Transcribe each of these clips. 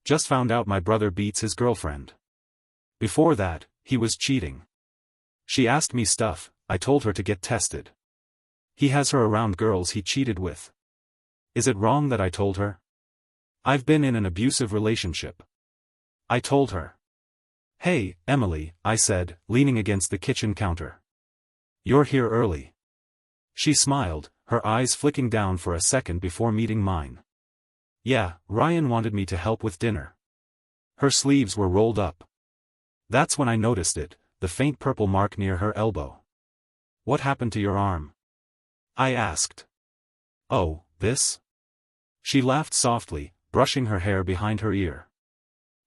Just found out my brother beats his girlfriend. Before that, he was cheating. She asked me stuff, I told her to get tested. He has her around girls he cheated with. Is it wrong that I told her? I've been in an abusive relationship. I told her. Hey, Emily, I said, leaning against the kitchen counter. You're here early. She smiled, her eyes flicking down for a second before meeting mine. Yeah, Ryan wanted me to help with dinner. Her sleeves were rolled up. That's when I noticed it, the faint purple mark near her elbow. What happened to your arm? I asked. Oh, this? She laughed softly, brushing her hair behind her ear.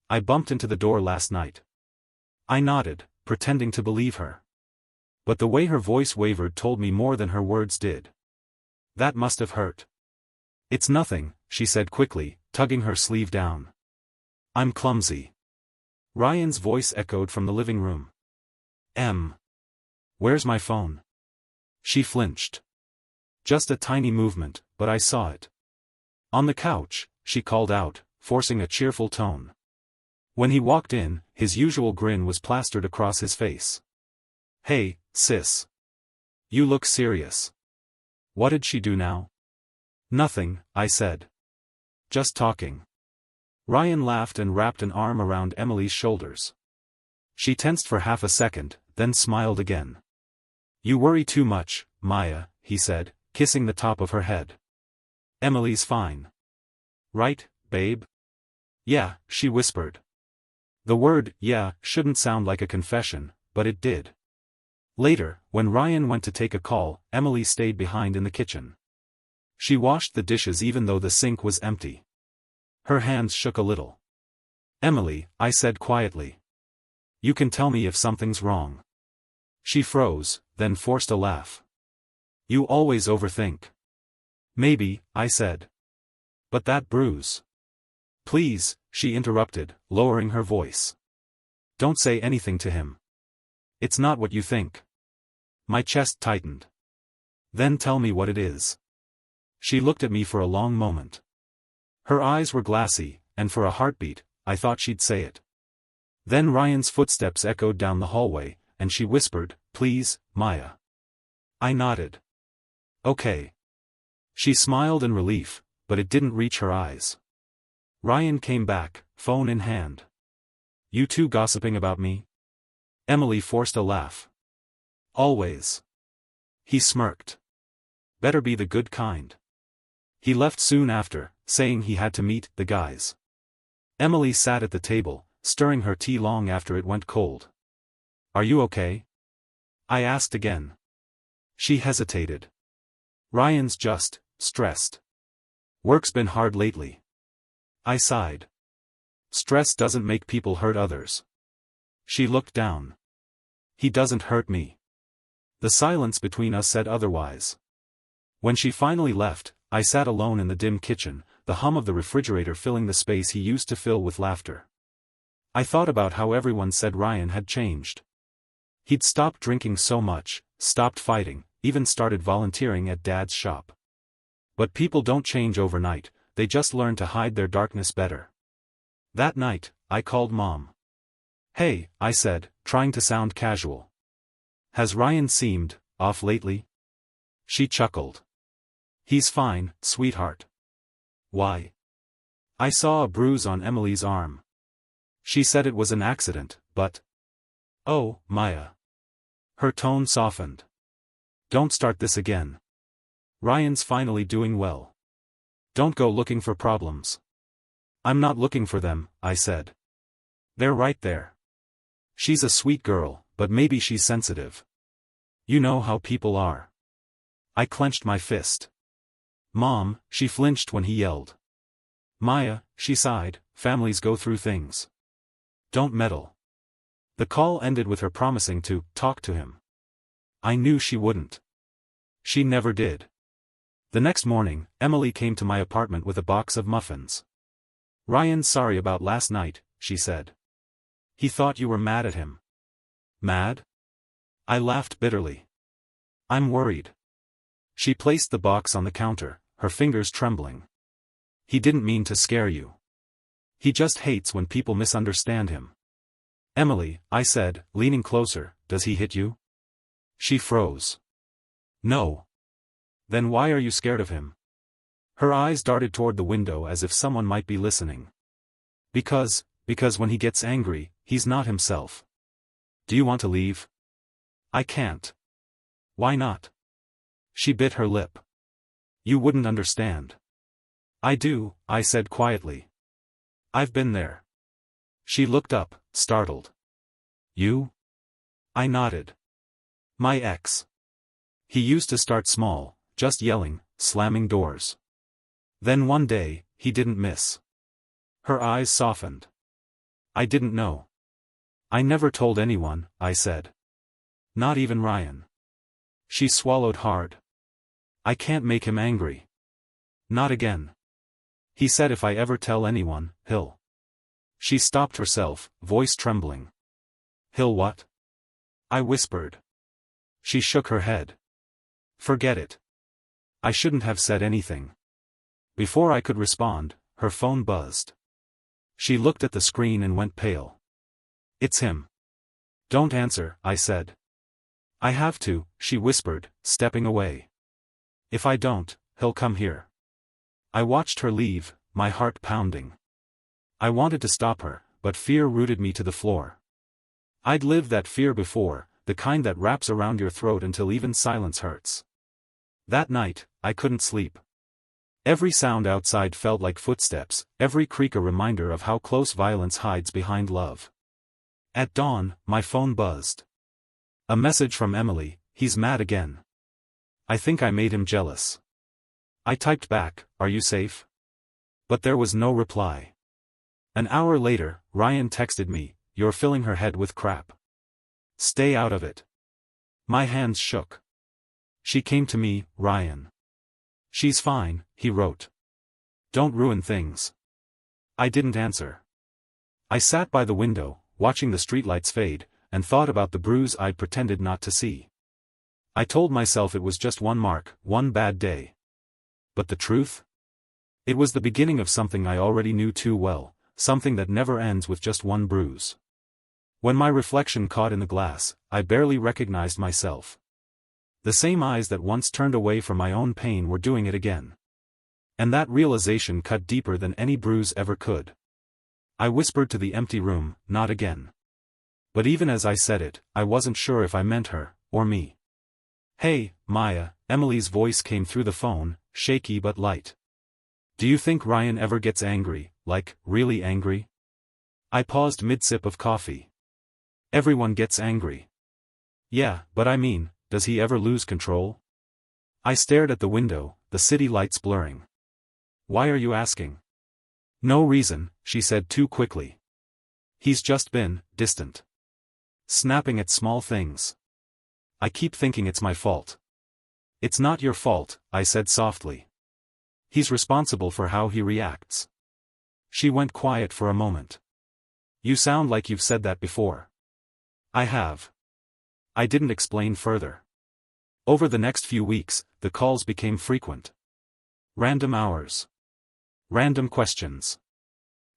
I bumped into the door last night. I nodded, pretending to believe her. But the way her voice wavered told me more than her words did. That must have hurt. It's nothing, she said quickly, tugging her sleeve down. I'm clumsy. Ryan's voice echoed from the living room. Where's my phone? She flinched. Just a tiny movement, but I saw it. On the couch, she called out, forcing a cheerful tone. When he walked in, his usual grin was plastered across his face. Hey, sis. You look serious. What did she do now? Nothing, I said. Just talking. Ryan laughed and wrapped an arm around Emily's shoulders. She tensed for half a second, then smiled again. You worry too much, Maya, he said, kissing the top of her head. Emily's fine. Right, babe? Yeah, she whispered. The word, yeah, shouldn't sound like a confession, but it did. Later, when Ryan went to take a call, Emily stayed behind in the kitchen. She washed the dishes even though the sink was empty. Her hands shook a little. Emily, I said quietly. You can tell me if something's wrong. She froze, then forced a laugh. You always overthink. Maybe, I said. But that bruise. Please, she interrupted, lowering her voice. Don't say anything to him. It's not what you think. My chest tightened. Then tell me what it is. She looked at me for a long moment. Her eyes were glassy, and for a heartbeat, I thought she'd say it. Then Ryan's footsteps echoed down the hallway, and she whispered, Please, Maya. I nodded. Okay. She smiled in relief, but it didn't reach her eyes. Ryan came back, phone in hand. You two gossiping about me? Emily forced a laugh. Always. He smirked. Better be the good kind. He left soon after, saying he had to meet the guys. Emily sat at the table, stirring her tea long after it went cold. Are you okay? I asked again. She hesitated. Ryan's just stressed. Work's been hard lately. I sighed. Stress doesn't make people hurt others. She looked down. He doesn't hurt me. The silence between us said otherwise. When she finally left, I sat alone in the dim kitchen, the hum of the refrigerator filling the space he used to fill with laughter. I thought about how everyone said Ryan had changed. He'd stopped drinking so much, stopped fighting, even started volunteering at Dad's shop. But people don't change overnight, they just learn to hide their darkness better. That night, I called Mom. Hey, I said, trying to sound casual. Has Ryan seemed off lately? She chuckled. He's fine, sweetheart. Why? I saw a bruise on Emily's arm. She said it was an accident, but... Oh, Maya. Her tone softened. Don't start this again. Ryan's finally doing well. Don't go looking for problems. I'm not looking for them, I said. They're right there. She's a sweet girl, but maybe she's sensitive. You know how people are. I clenched my fist. Mom, she flinched when he yelled. Maya, she sighed, families go through things. Don't meddle. The call ended with her promising to talk to him. I knew she wouldn't. She never did. The next morning, Emily came to my apartment with a box of muffins. Ryan's sorry about last night, she said. He thought you were mad at him. Mad? I laughed bitterly. I'm worried. She placed the box on the counter, her fingers trembling. He didn't mean to scare you. He just hates when people misunderstand him. Emily, I said, leaning closer, does he hit you? She froze. No. Then why are you scared of him? Her eyes darted toward the window as if someone might be listening. Because when he gets angry, he's not himself. Do you want to leave? I can't. Why not? She bit her lip. You wouldn't understand. I do, I said quietly. I've been there. She looked up, startled. You? I nodded. My ex. He used to start small, just yelling, slamming doors. Then one day, he didn't miss. Her eyes softened. I didn't know. I never told anyone, I said. Not even Ryan. She swallowed hard. I can't make him angry. Not again. He said if I ever tell anyone, he'll. She stopped herself, voice trembling. He'll what? I whispered. She shook her head. Forget it. I shouldn't have said anything. Before I could respond, her phone buzzed. She looked at the screen and went pale. It's him. Don't answer, I said. I have to, she whispered, stepping away. If I don't, he'll come here. I watched her leave, my heart pounding. I wanted to stop her, but fear rooted me to the floor. I'd lived that fear before, the kind that wraps around your throat until even silence hurts. That night, I couldn't sleep. Every sound outside felt like footsteps, every creak a reminder of how close violence hides behind love. At dawn, my phone buzzed. A message from Emily, he's mad again. I think I made him jealous. I typed back, are you safe? But there was no reply. An hour later, Ryan texted me, you're filling her head with crap. Stay out of it. My hands shook. She came to me, Ryan. She's fine, he wrote. Don't ruin things. I didn't answer. I sat by the window, watching the streetlights fade, and thought about the bruise I'd pretended not to see. I told myself it was just one mark, one bad day. But the truth? It was the beginning of something I already knew too well, something that never ends with just one bruise. When my reflection caught in the glass, I barely recognized myself. The same eyes that once turned away from my own pain were doing it again. And that realization cut deeper than any bruise ever could. I whispered to the empty room, not again. But even as I said it, I wasn't sure if I meant her, or me. Hey, Maya, Emily's voice came through the phone, shaky but light. Do you think Ryan ever gets angry, like, really angry? I paused mid-sip of coffee. Everyone gets angry. Yeah, but I mean, does he ever lose control? I stared at the window, the city lights blurring. Why are you asking? No reason, she said too quickly. He's just been distant. Snapping at small things. I keep thinking it's my fault. It's not your fault, I said softly. He's responsible for how he reacts. She went quiet for a moment. You sound like you've said that before. I have. I didn't explain further. Over the next few weeks, the calls became frequent. Random hours. Random questions.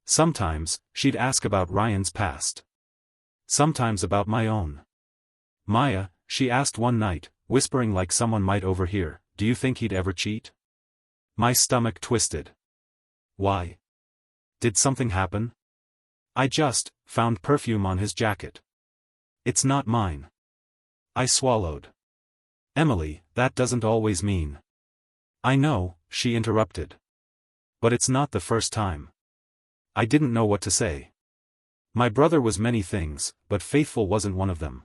Sometimes, she'd ask about Ryan's past. Sometimes about my own. Maya, she asked one night, whispering like someone might overhear, do you think he'd ever cheat? My stomach twisted. Why? Did something happen? I just found perfume on his jacket. It's not mine. I swallowed. Emily, that doesn't always mean. I know, she interrupted. But it's not the first time. I didn't know what to say. My brother was many things, but faithful wasn't one of them.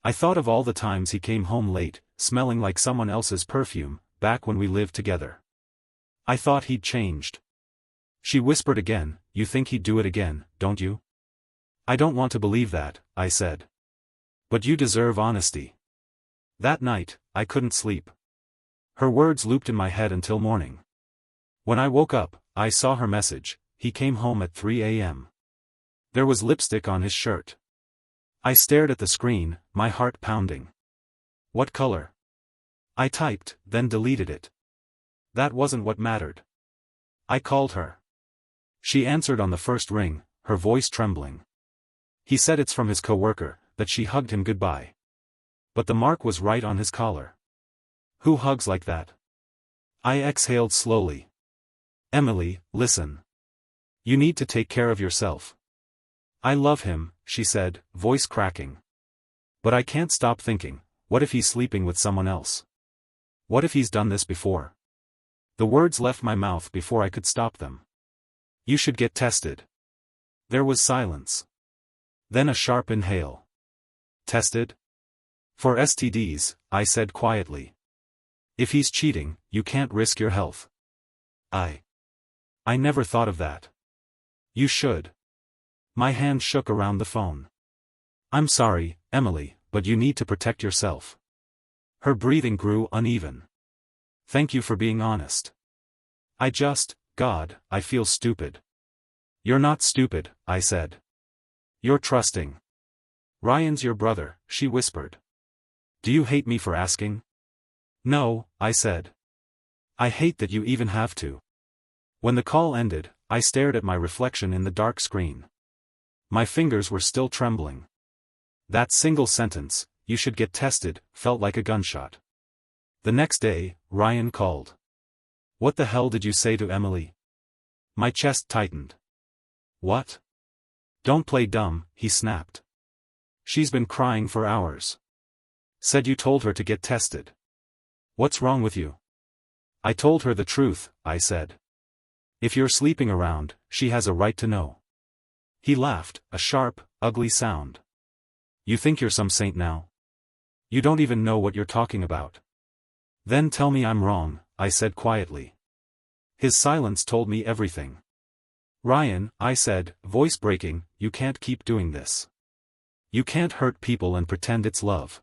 I thought of all the times he came home late, smelling like someone else's perfume, back when we lived together. I thought he'd changed. She whispered again, you think he'd do it again, don't you? I don't want to believe that, I said. But you deserve honesty. That night, I couldn't sleep. Her words looped in my head until morning. When I woke up, I saw her message, he came home at 3 a.m. There was lipstick on his shirt. I stared at the screen, my heart pounding. What color? I typed, then deleted it. That wasn't what mattered. I called her. She answered on the first ring, her voice trembling. He said it's from his coworker, that she hugged him goodbye. But the mark was right on his collar. Who hugs like that? I exhaled slowly. Emily, listen. You need to take care of yourself. I love him, she said, voice cracking. But I can't stop thinking, what if he's sleeping with someone else? What if he's done this before? The words left my mouth before I could stop them. You should get tested. There was silence. Then a sharp inhale. Tested? For STDs, I said quietly. If he's cheating, you can't risk your health. I never thought of that. You should. My hand shook around the phone. I'm sorry, Emily, but you need to protect yourself. Her breathing grew uneven. Thank you for being honest. God, I feel stupid. You're not stupid, I said. You're trusting. Ryan's your brother, she whispered. Do you hate me for asking? No, I said. I hate that you even have to. When the call ended, I stared at my reflection in the dark screen. My fingers were still trembling. That single sentence, you should get tested, felt like a gunshot. The next day, Ryan called. What the hell did you say to Emily? My chest tightened. What? Don't play dumb, he snapped. She's been crying for hours. Said you told her to get tested. What's wrong with you? I told her the truth, I said. If you're sleeping around, she has a right to know. He laughed, a sharp, ugly sound. You think you're some saint now? You don't even know what you're talking about. Then tell me I'm wrong, I said quietly. His silence told me everything. Ryan, I said, voice breaking, you can't keep doing this. You can't hurt people and pretend it's love.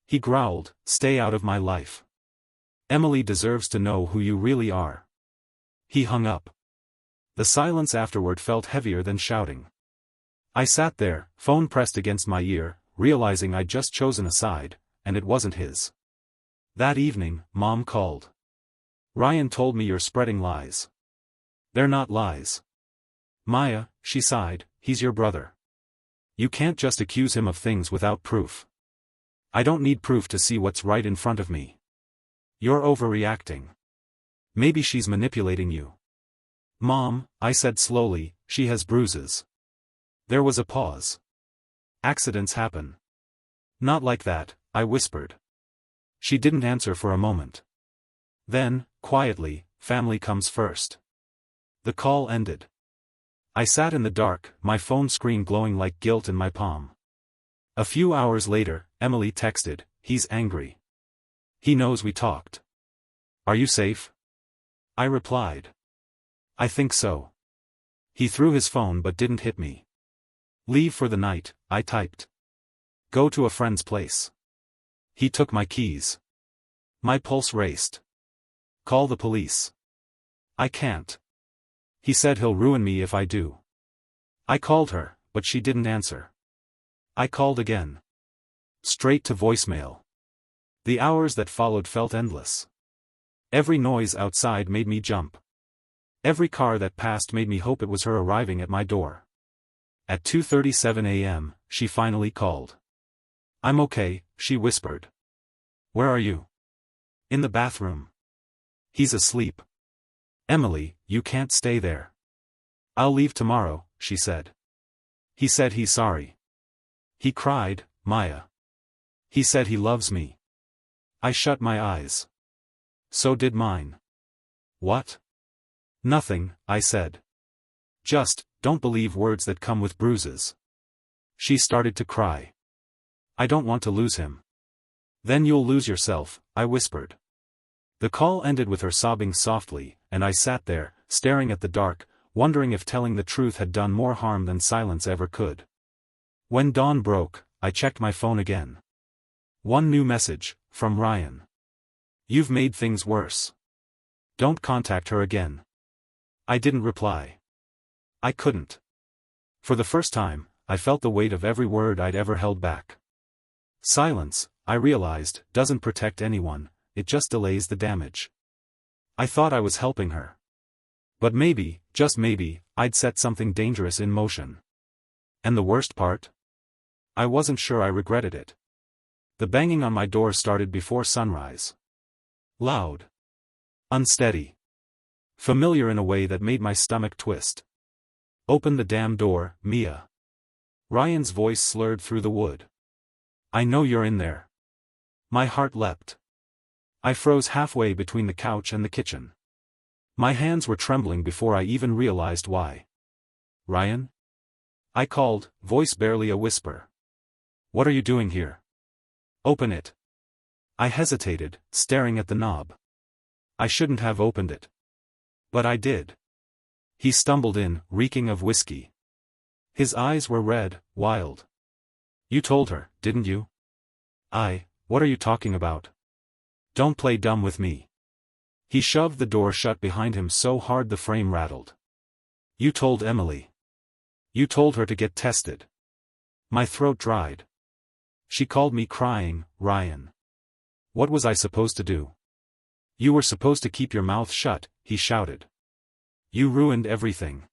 He growled, stay out of my life. Emily deserves to know who you really are. He hung up. The silence afterward felt heavier than shouting. I sat there, phone pressed against my ear, realizing I'd just chosen a side, and it wasn't his. That evening, Mom called. Ryan told me you're spreading lies. They're not lies. Maya, she sighed, he's your brother. You can't just accuse him of things without proof. I don't need proof to see what's right in front of me. You're overreacting. Maybe she's manipulating you. Mom, I said slowly, she has bruises. There was a pause. Accidents happen. Not like that, I whispered. She didn't answer for a moment. Then, quietly, family comes first. The call ended. I sat in the dark, my phone screen glowing like guilt in my palm. A few hours later, Emily texted, he's angry. He knows we talked. Are you safe? I replied. I think so. He threw his phone but didn't hit me. Leave for the night, I typed. Go to a friend's place. He took my keys. My pulse raced. Call the police. I can't. He said he'll ruin me if I do. I called her, but she didn't answer. I called again. Straight to voicemail. The hours that followed felt endless. Every noise outside made me jump. Every car that passed made me hope it was her arriving at my door. At 2:37 a.m., she finally called. I'm okay, she whispered. Where are you? In the bathroom. He's asleep. Emily, you can't stay there. I'll leave tomorrow, she said. He said he's sorry. He cried, Maya. He said he loves me. I shut my eyes. So did mine. What? Nothing, I said. Just, don't believe words that come with bruises. She started to cry. I don't want to lose him. Then you'll lose yourself, I whispered. The call ended with her sobbing softly, and I sat there, staring at the dark, wondering if telling the truth had done more harm than silence ever could. When dawn broke, I checked my phone again. One new message, from Ryan. You've made things worse. Don't contact her again. I didn't reply. I couldn't. For the first time, I felt the weight of every word I'd ever held back. Silence, I realized, doesn't protect anyone, it just delays the damage. I thought I was helping her. But maybe, just maybe, I'd set something dangerous in motion. And the worst part? I wasn't sure I regretted it. The banging on my door started before sunrise. Loud. Unsteady. Familiar in a way that made my stomach twist. "Open the damn door, Mia." Ryan's voice slurred through the wood. "I know you're in there." My heart leapt. I froze halfway between the couch and the kitchen. My hands were trembling before I even realized why. "Ryan?" I called, voice barely a whisper. "What are you doing here?" "Open it." I hesitated, staring at the knob. I shouldn't have opened it. But I did. He stumbled in, reeking of whiskey. His eyes were red, wild. "You told her, didn't you?" What are you talking about?" "Don't play dumb with me." He shoved the door shut behind him so hard the frame rattled. "You told Emily. You told her to get tested." My throat dried. "She called me crying, Ryan. What was I supposed to do?" "You were supposed to keep your mouth shut," he shouted. "You ruined everything."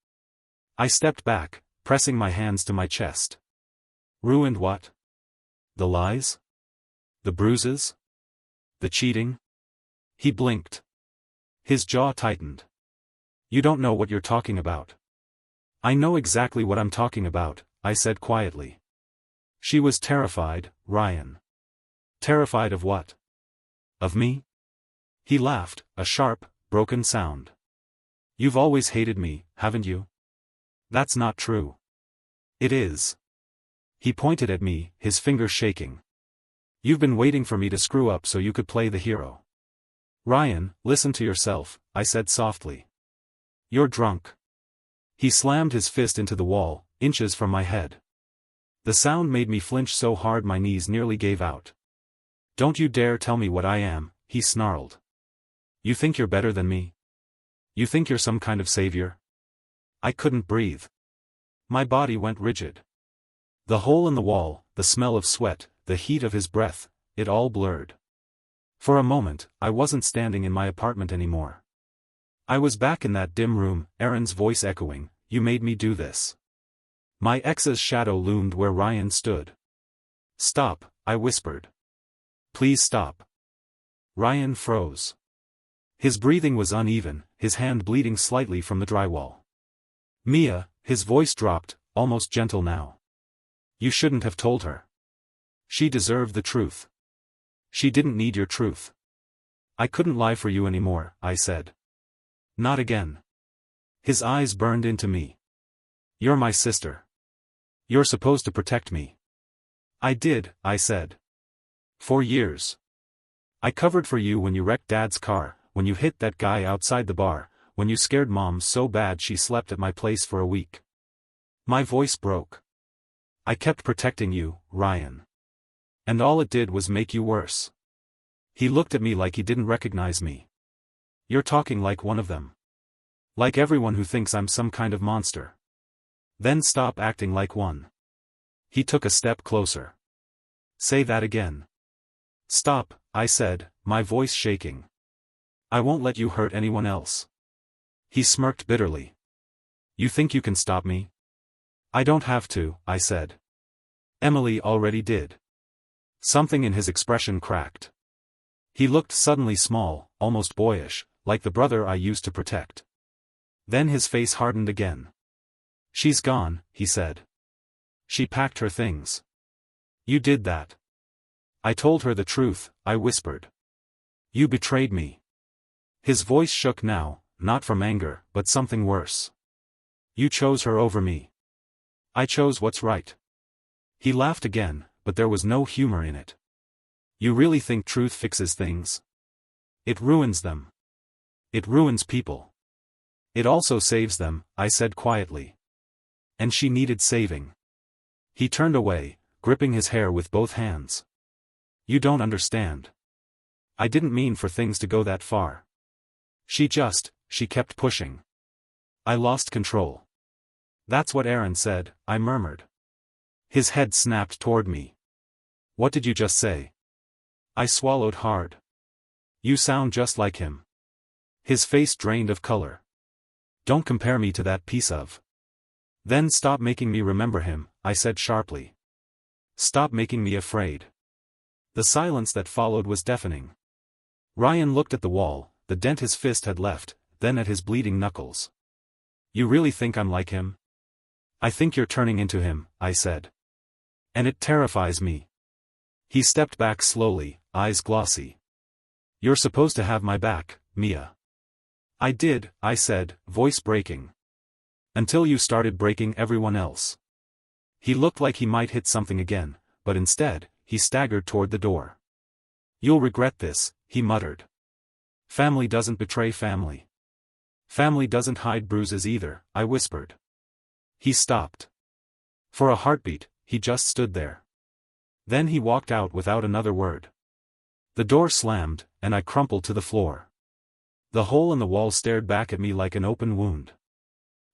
I stepped back, pressing my hands to my chest. "Ruined what? The lies? The bruises? The cheating?" He blinked. His jaw tightened. "You don't know what you're talking about." "I know exactly what I'm talking about," I said quietly. "She was terrified, Ryan." "Terrified of what? Of me?" He laughed, a sharp, broken sound. "You've always hated me, haven't you?" "That's not true." "It is." He pointed at me, his fingers shaking. "You've been waiting for me to screw up so you could play the hero." "Ryan, listen to yourself," I said softly. "You're drunk." He slammed his fist into the wall, inches from my head. The sound made me flinch so hard my knees nearly gave out. "Don't you dare tell me what I am," he snarled. "You think you're better than me? You think you're some kind of savior?" I couldn't breathe. My body went rigid. The hole in the wall, the smell of sweat, the heat of his breath, it all blurred. For a moment, I wasn't standing in my apartment anymore. I was back in that dim room, Erin's voice echoing, "You made me do this." My ex's shadow loomed where Ryan stood. "Stop," I whispered. "Please stop." Ryan froze. His breathing was uneven, his hand bleeding slightly from the drywall. "Mia," his voice dropped, almost gentle now. "You shouldn't have told her. She deserved the truth. She didn't need your truth." "I couldn't lie for you anymore," I said. "Not again." His eyes burned into me. "You're my sister. You're supposed to protect me." "I did," I said. "For years. I covered for you when you wrecked Dad's car, when you hit that guy outside the bar, when you scared Mom so bad she slept at my place for a week." My voice broke. "I kept protecting you, Ryan. And all it did was make you worse." He looked at me like he didn't recognize me. "You're talking like one of them. Like everyone who thinks I'm some kind of monster. Then stop acting like one." He took a step closer. "Say that again." "Stop," I said, my voice shaking. "I won't let you hurt anyone else." He smirked bitterly. "You think you can stop me?" "I don't have to," I said. "Emily already did." Something in his expression cracked. He looked suddenly small, almost boyish, like the brother I used to protect. Then his face hardened again. "She's gone," he said. "She packed her things." "You did that." "I told her the truth," I whispered. "You betrayed me." His voice shook now, not from anger, but something worse. "You chose her over me." "I chose what's right." He laughed again, but there was no humor in it. "You really think truth fixes things? It ruins them. It ruins people. It also saves them," I said quietly. "And she needed saving." He turned away, gripping his hair with both hands. "You don't understand. I didn't mean for things to go that far. She kept pushing. I lost control." "That's what Erin said," I murmured. His head snapped toward me. "What did you just say?" I swallowed hard. "You sound just like him." His face drained of color. Don't compare me to that piece of. Then stop making me remember him, I said sharply. Stop making me afraid. The silence that followed was deafening. Ryan looked at the wall, the dent his fist had left, then at his bleeding knuckles. You really think I'm like him? I think you're turning into him, I said. And it terrifies me. He stepped back slowly, eyes glossy. You're supposed to have my back, Mia. I did, I said, voice breaking. Until you started breaking everyone else. He looked like he might hit something again, but instead, he staggered toward the door. You'll regret this, he muttered. Family doesn't betray family. Family doesn't hide bruises either, I whispered. He stopped. For a heartbeat, he just stood there. Then he walked out without another word. The door slammed, and I crumpled to the floor. The hole in the wall stared back at me like an open wound.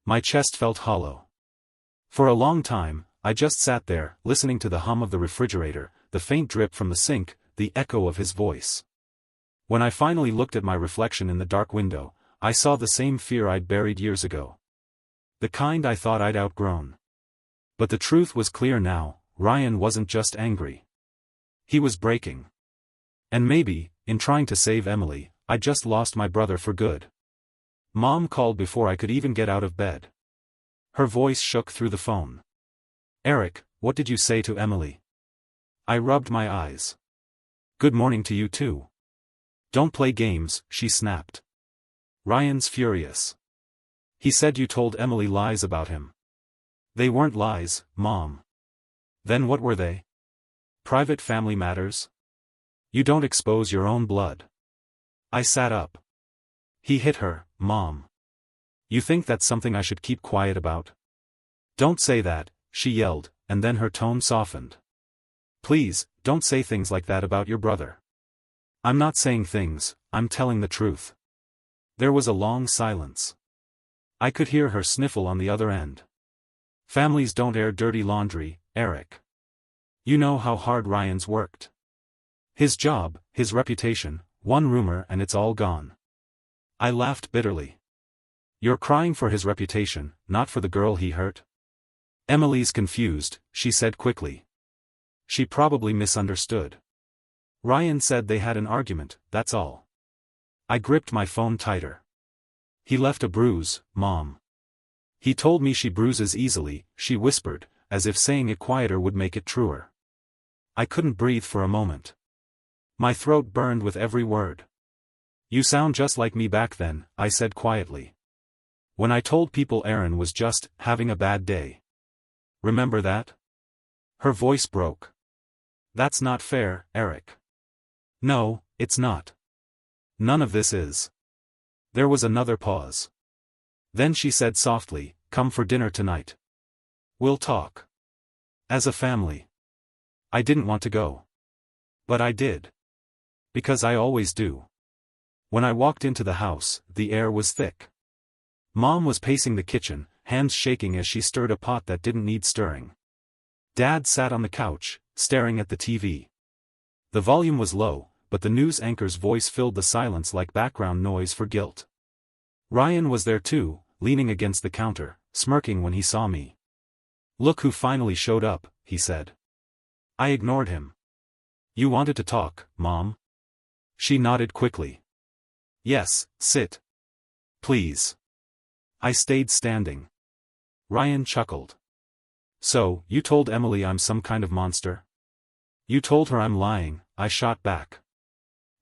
My chest felt hollow. For a long time, I just sat there, listening to the hum of the refrigerator, the faint drip from the sink, the echo of his voice. When I finally looked at my reflection in the dark window, I saw the same fear I'd buried years ago. The kind I thought I'd outgrown. But the truth was clear now, Ryan wasn't just angry. He was breaking. And maybe, in trying to save Emily, I just lost my brother for good. Mom called before I could even get out of bed. Her voice shook through the phone. Eric, what did you say to Emily? I rubbed my eyes. Good morning to you too. Don't play games, she snapped. Ryan's furious. He said you told Emily lies about him. They weren't lies, Mom. Then what were they? Private family matters? You don't expose your own blood. I sat up. He hit her, Mom. You think that's something I should keep quiet about? Don't say that, she yelled, and then her tone softened. Please, don't say things like that about your brother. I'm not saying things, I'm telling the truth. There was a long silence. I could hear her sniffle on the other end. Families don't air dirty laundry, Eric. You know how hard Ryan's worked. His job, his reputation, one rumor and it's all gone. I laughed bitterly. You're crying for his reputation, not for the girl he hurt? Emily's confused, she said quickly. She probably misunderstood. Ryan said they had an argument, that's all. I gripped my phone tighter. He left a bruise, Mom. He told me she bruises easily, she whispered, as if saying it quieter would make it truer. I couldn't breathe for a moment. My throat burned with every word. You sound just like me back then, I said quietly. When I told people Aaron was just having a bad day. Remember that? Her voice broke. That's not fair, Eric. No, it's not. None of this is. There was another pause. Then she said softly, come for dinner tonight. We'll talk. As a family. I didn't want to go. But I did. Because I always do. When I walked into the house, the air was thick. Mom was pacing the kitchen, hands shaking as she stirred a pot that didn't need stirring. Dad sat on the couch, staring at the TV. The volume was low, but the news anchor's voice filled the silence like background noise for guilt. Ryan was there too, leaning against the counter, smirking when he saw me. Look who finally showed up, he said. I ignored him. You wanted to talk, Mom? She nodded quickly. Yes, sit. Please. I stayed standing. Ryan chuckled. So, you told Emily I'm some kind of monster? You told her I'm lying, I shot back.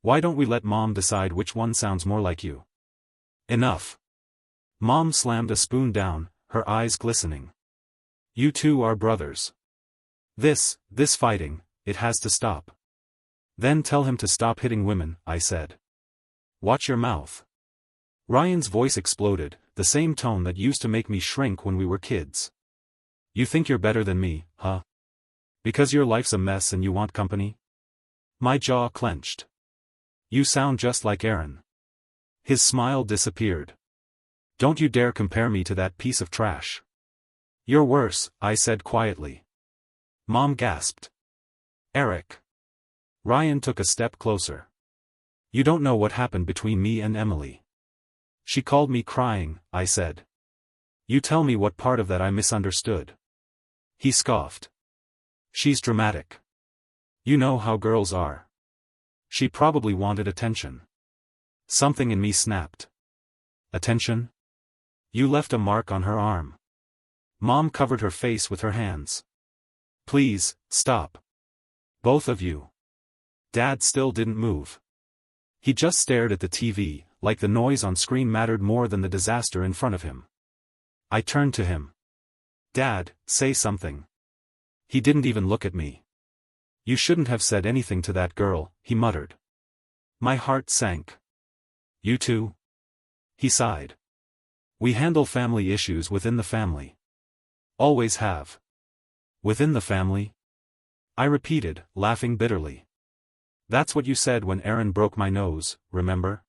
Why don't we let Mom decide which one sounds more like you? Enough. Mom slammed a spoon down, her eyes glistening. You two are brothers. This fighting, it has to stop. Then tell him to stop hitting women, I said. Watch your mouth. Ryan's voice exploded, the same tone that used to make me shrink when we were kids. You think you're better than me, huh? Because your life's a mess and you want company? My jaw clenched. You sound just like Aaron. His smile disappeared. Don't you dare compare me to that piece of trash. You're worse, I said quietly. Mom gasped. Eric. Ryan took a step closer. You don't know what happened between me and Emily. She called me crying, I said. You tell me what part of that I misunderstood. He scoffed. She's dramatic. You know how girls are. She probably wanted attention. Something in me snapped. Attention? You left a mark on her arm. Mom covered her face with her hands. Please, stop. Both of you. Dad still didn't move. He just stared at the TV, like the noise on screen mattered more than the disaster in front of him. I turned to him. Dad, say something. He didn't even look at me. You shouldn't have said anything to that girl, he muttered. My heart sank. You too? He sighed. We handle family issues within the family. Always have. Within the family? I repeated, laughing bitterly. That's what you said when Aaron broke my nose, remember?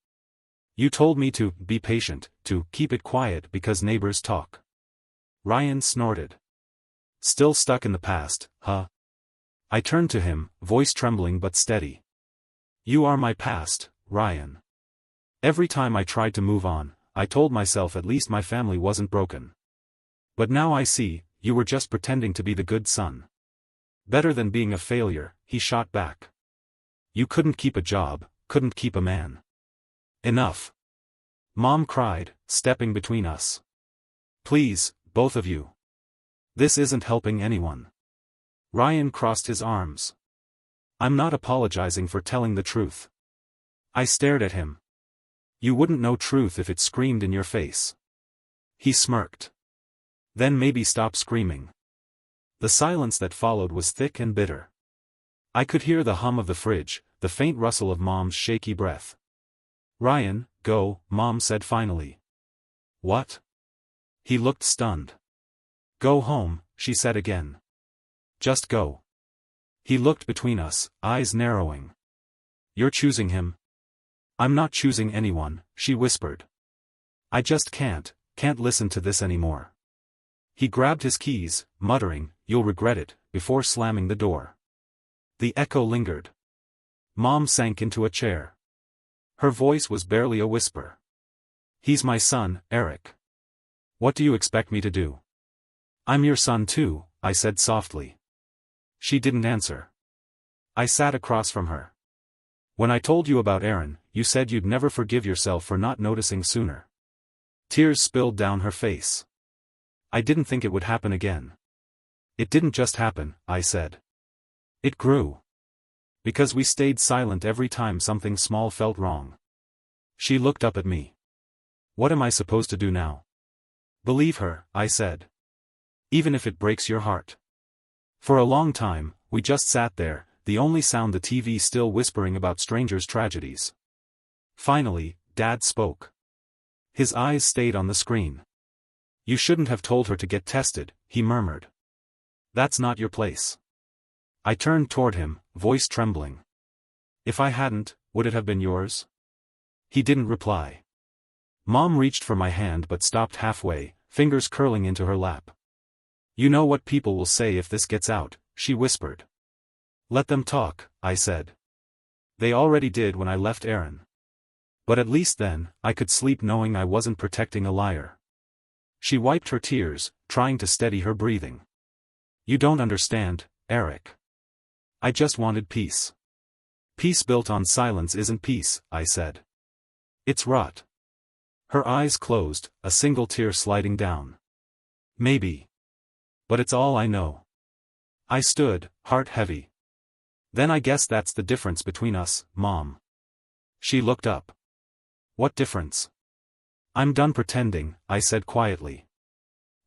You told me to be patient, to keep it quiet because neighbors talk. Ryan snorted. Still stuck in the past, huh? I turned to him, voice trembling but steady. You are my past, Ryan. Every time I tried to move on, I told myself at least my family wasn't broken. But now I see, you were just pretending to be the good son. Better than being a failure, he shot back. You couldn't keep a job, couldn't keep a man. Enough. Mom cried, stepping between us. Please, both of you. This isn't helping anyone. Ryan crossed his arms. I'm not apologizing for telling the truth. I stared at him. You wouldn't know truth if it screamed in your face. He smirked. Then maybe stop screaming. The silence that followed was thick and bitter. I could hear the hum of the fridge, the faint rustle of Mom's shaky breath. Ryan, go, Mom said finally. What? He looked stunned. Go home, she said again. Just go. He looked between us, eyes narrowing. You're choosing him? I'm not choosing anyone, she whispered. I just can't listen to this anymore. He grabbed his keys, muttering, you'll regret it, before slamming the door. The echo lingered. Mom sank into a chair. Her voice was barely a whisper. He's my son, Eric. What do you expect me to do? I'm your son too, I said softly. She didn't answer. I sat across from her. When I told you about Aaron, you said you'd never forgive yourself for not noticing sooner. Tears spilled down her face. I didn't think it would happen again. It didn't just happen, I said. It grew. Because we stayed silent every time something small felt wrong. She looked up at me. What am I supposed to do now? Believe her, I said. Even if it breaks your heart. For a long time, we just sat there, the only sound the TV still whispering about strangers' tragedies. Finally, Dad spoke. His eyes stayed on the screen. You shouldn't have told her to get tested, he murmured. That's not your place. I turned toward him, voice trembling. If I hadn't, would it have been yours? He didn't reply. Mom reached for my hand but stopped halfway, fingers curling into her lap. You know what people will say if this gets out, she whispered. Let them talk, I said. They already did when I left Aaron. But at least then, I could sleep knowing I wasn't protecting a liar. She wiped her tears, trying to steady her breathing. You don't understand, Eric. I just wanted peace. Peace built on silence isn't peace, I said. It's rot. Her eyes closed, a single tear sliding down. Maybe. But it's all I know. I stood, heart heavy. Then I guess that's the difference between us, Mom. She looked up. What difference? I'm done pretending, I said quietly.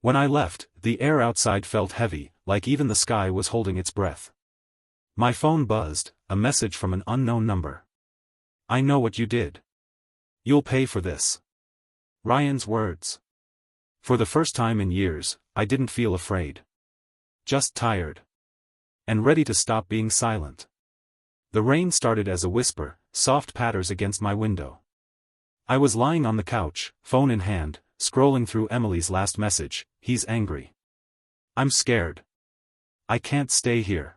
When I left, the air outside felt heavy, like even the sky was holding its breath. My phone buzzed, a message from an unknown number. I know what you did. You'll pay for this. Ryan's words. For the first time in years, I didn't feel afraid. Just tired. And ready to stop being silent. The rain started as a whisper, soft patters against my window. I was lying on the couch, phone in hand, scrolling through Emily's last message, he's angry. I'm scared. I can't stay here.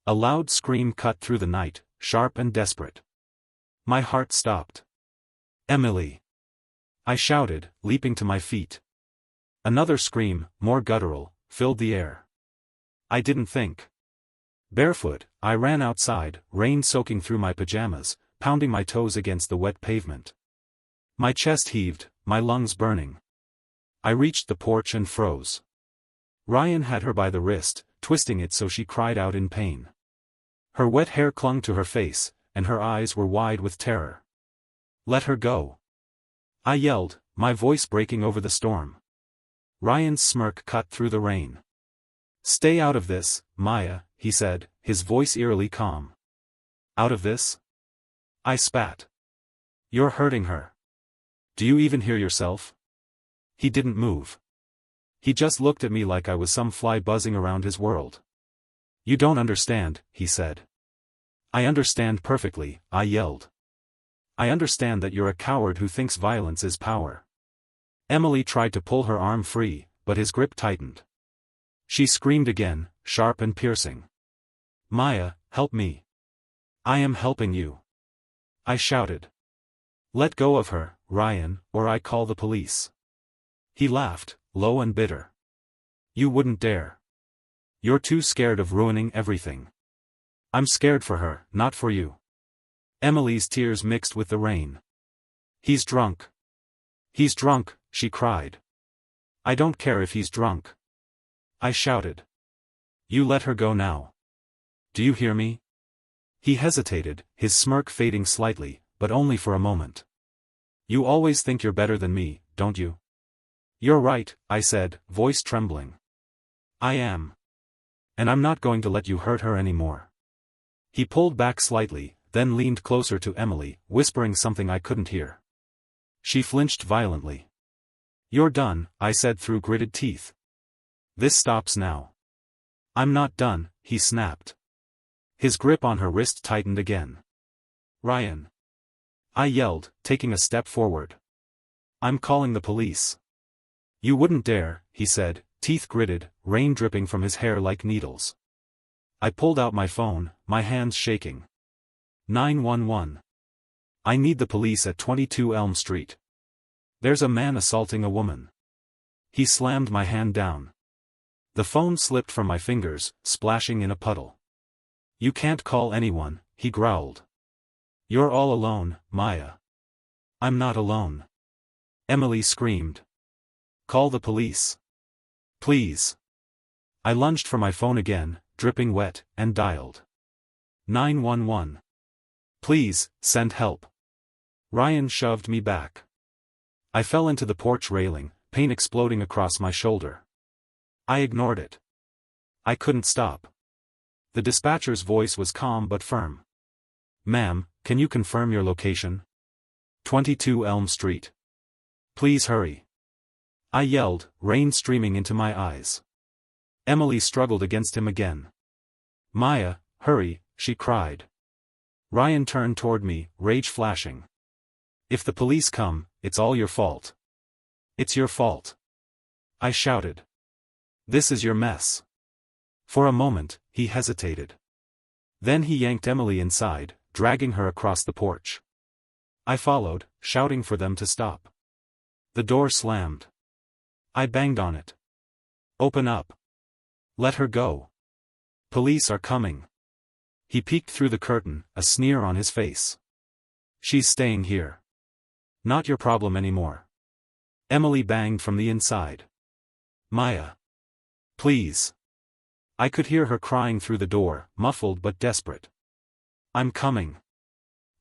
A loud scream cut through the night, sharp and desperate. My heart stopped. Emily. I shouted, leaping to my feet. Another scream, more guttural, filled the air. I didn't think. Barefoot, I ran outside, rain soaking through my pajamas, pounding my toes against the wet pavement. My chest heaved, my lungs burning. I reached the porch and froze. Ryan had her by the wrist, twisting it so she cried out in pain. Her wet hair clung to her face, and her eyes were wide with terror. "Let her go!" I yelled, my voice breaking over the storm. Ryan's smirk cut through the rain. "Stay out of this, Maya," he said, his voice eerily calm. "Out of this?" I spat. "You're hurting her. Do you even hear yourself?" He didn't move. He just looked at me like I was some fly buzzing around his world. "You don't understand," he said. "I understand perfectly," I yelled. "I understand that you're a coward who thinks violence is power." Emily tried to pull her arm free, but his grip tightened. She screamed again, sharp and piercing. "Maya, help me. I am helping you," I shouted. "Let go of her, Ryan, or I call the police." He laughed, low and bitter. "You wouldn't dare. You're too scared of ruining everything." "I'm scared for her, not for you." Emily's tears mixed with the rain. "He's drunk. He's drunk," she cried. "I don't care if he's drunk," I shouted. "You let her go now. Do you hear me?" He hesitated, his smirk fading slightly, but only for a moment. "You always think you're better than me, don't you?" "You're right," I said, voice trembling. "I am. And I'm not going to let you hurt her anymore." He pulled back slightly, then leaned closer to Emily, whispering something I couldn't hear. She flinched violently. "You're done," I said through gritted teeth. "This stops now." "I'm not done," he snapped. His grip on her wrist tightened again. "Ryan!" I yelled, taking a step forward. "I'm calling the police." "You wouldn't dare," he said, teeth gritted, rain dripping from his hair like needles. I pulled out my phone, my hands shaking. 911. "I need the police at 22 Elm Street. There's a man assaulting a woman." He slammed my hand down. The phone slipped from my fingers, splashing in a puddle. "You can't call anyone," he growled. "You're all alone, Maya." "I'm not alone." Emily screamed. "Call the police. Please." I lunged for my phone again, dripping wet, and dialed 911. "Please, send help." Ryan shoved me back. I fell into the porch railing, pain exploding across my shoulder. I ignored it. I couldn't stop. The dispatcher's voice was calm but firm. "Ma'am, can you confirm your location?" 22 Elm Street. "Please hurry." I yelled, rain streaming into my eyes. Emily struggled against him again. "Maya, hurry," she cried. Ryan turned toward me, rage flashing. "If the police come, it's all your fault. It's your fault," I shouted. "This is your mess." For a moment, he hesitated. Then he yanked Emily inside, dragging her across the porch. I followed, shouting for them to stop. The door slammed. I banged on it. "Open up. Let her go. Police are coming." He peeked through the curtain, a sneer on his face. "She's staying here. Not your problem anymore." Emily banged from the inside. "Maya. Please." I could hear her crying through the door, muffled but desperate. "I'm coming,"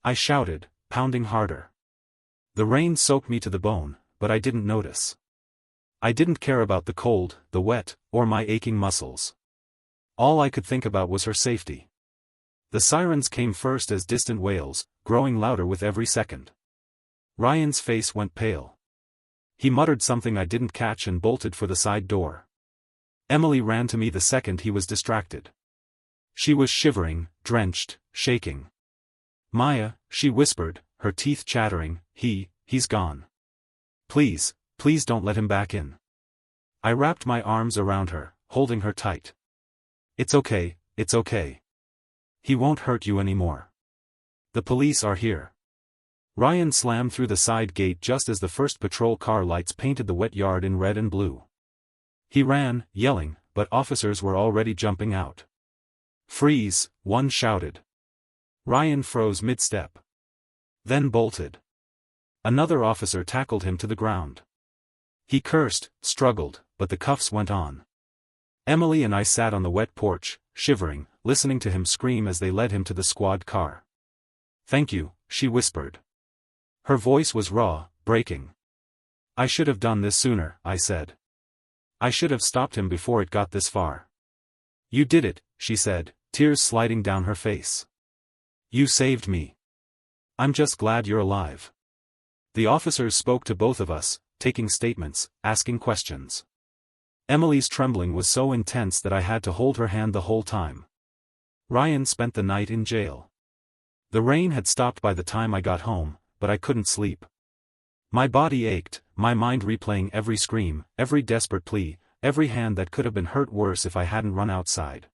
I shouted, pounding harder. The rain soaked me to the bone, but I didn't notice. I didn't care about the cold, the wet, or my aching muscles. All I could think about was her safety. The sirens came first as distant wails, growing louder with every second. Ryan's face went pale. He muttered something I didn't catch and bolted for the side door. Emily ran to me the second he was distracted. She was shivering, drenched, shaking. "Maya," she whispered, her teeth chattering, he's gone. Please, please don't let him back in." I wrapped my arms around her, holding her tight. It's okay. He won't hurt you anymore. The police are here." Ryan slammed through the side gate just as the first patrol car lights painted the wet yard in red and blue. He ran, yelling, but officers were already jumping out. "Freeze," one shouted. Ryan froze mid-step. Then bolted. Another officer tackled him to the ground. He cursed, struggled, but the cuffs went on. Emily and I sat on the wet porch, shivering, listening to him scream as they led him to the squad car. "Thank you," she whispered. Her voice was raw, breaking. "I should have done this sooner," I said. "I should have stopped him before it got this far." "You did it," she said, tears sliding down her face. "You saved me. I'm just glad you're alive." The officers spoke to both of us, taking statements, asking questions. Emily's trembling was so intense that I had to hold her hand the whole time. Ryan spent the night in jail. The rain had stopped by the time I got home, but I couldn't sleep. My body ached, my mind replaying every scream, every desperate plea, every hand that could have been hurt worse if I hadn't run outside.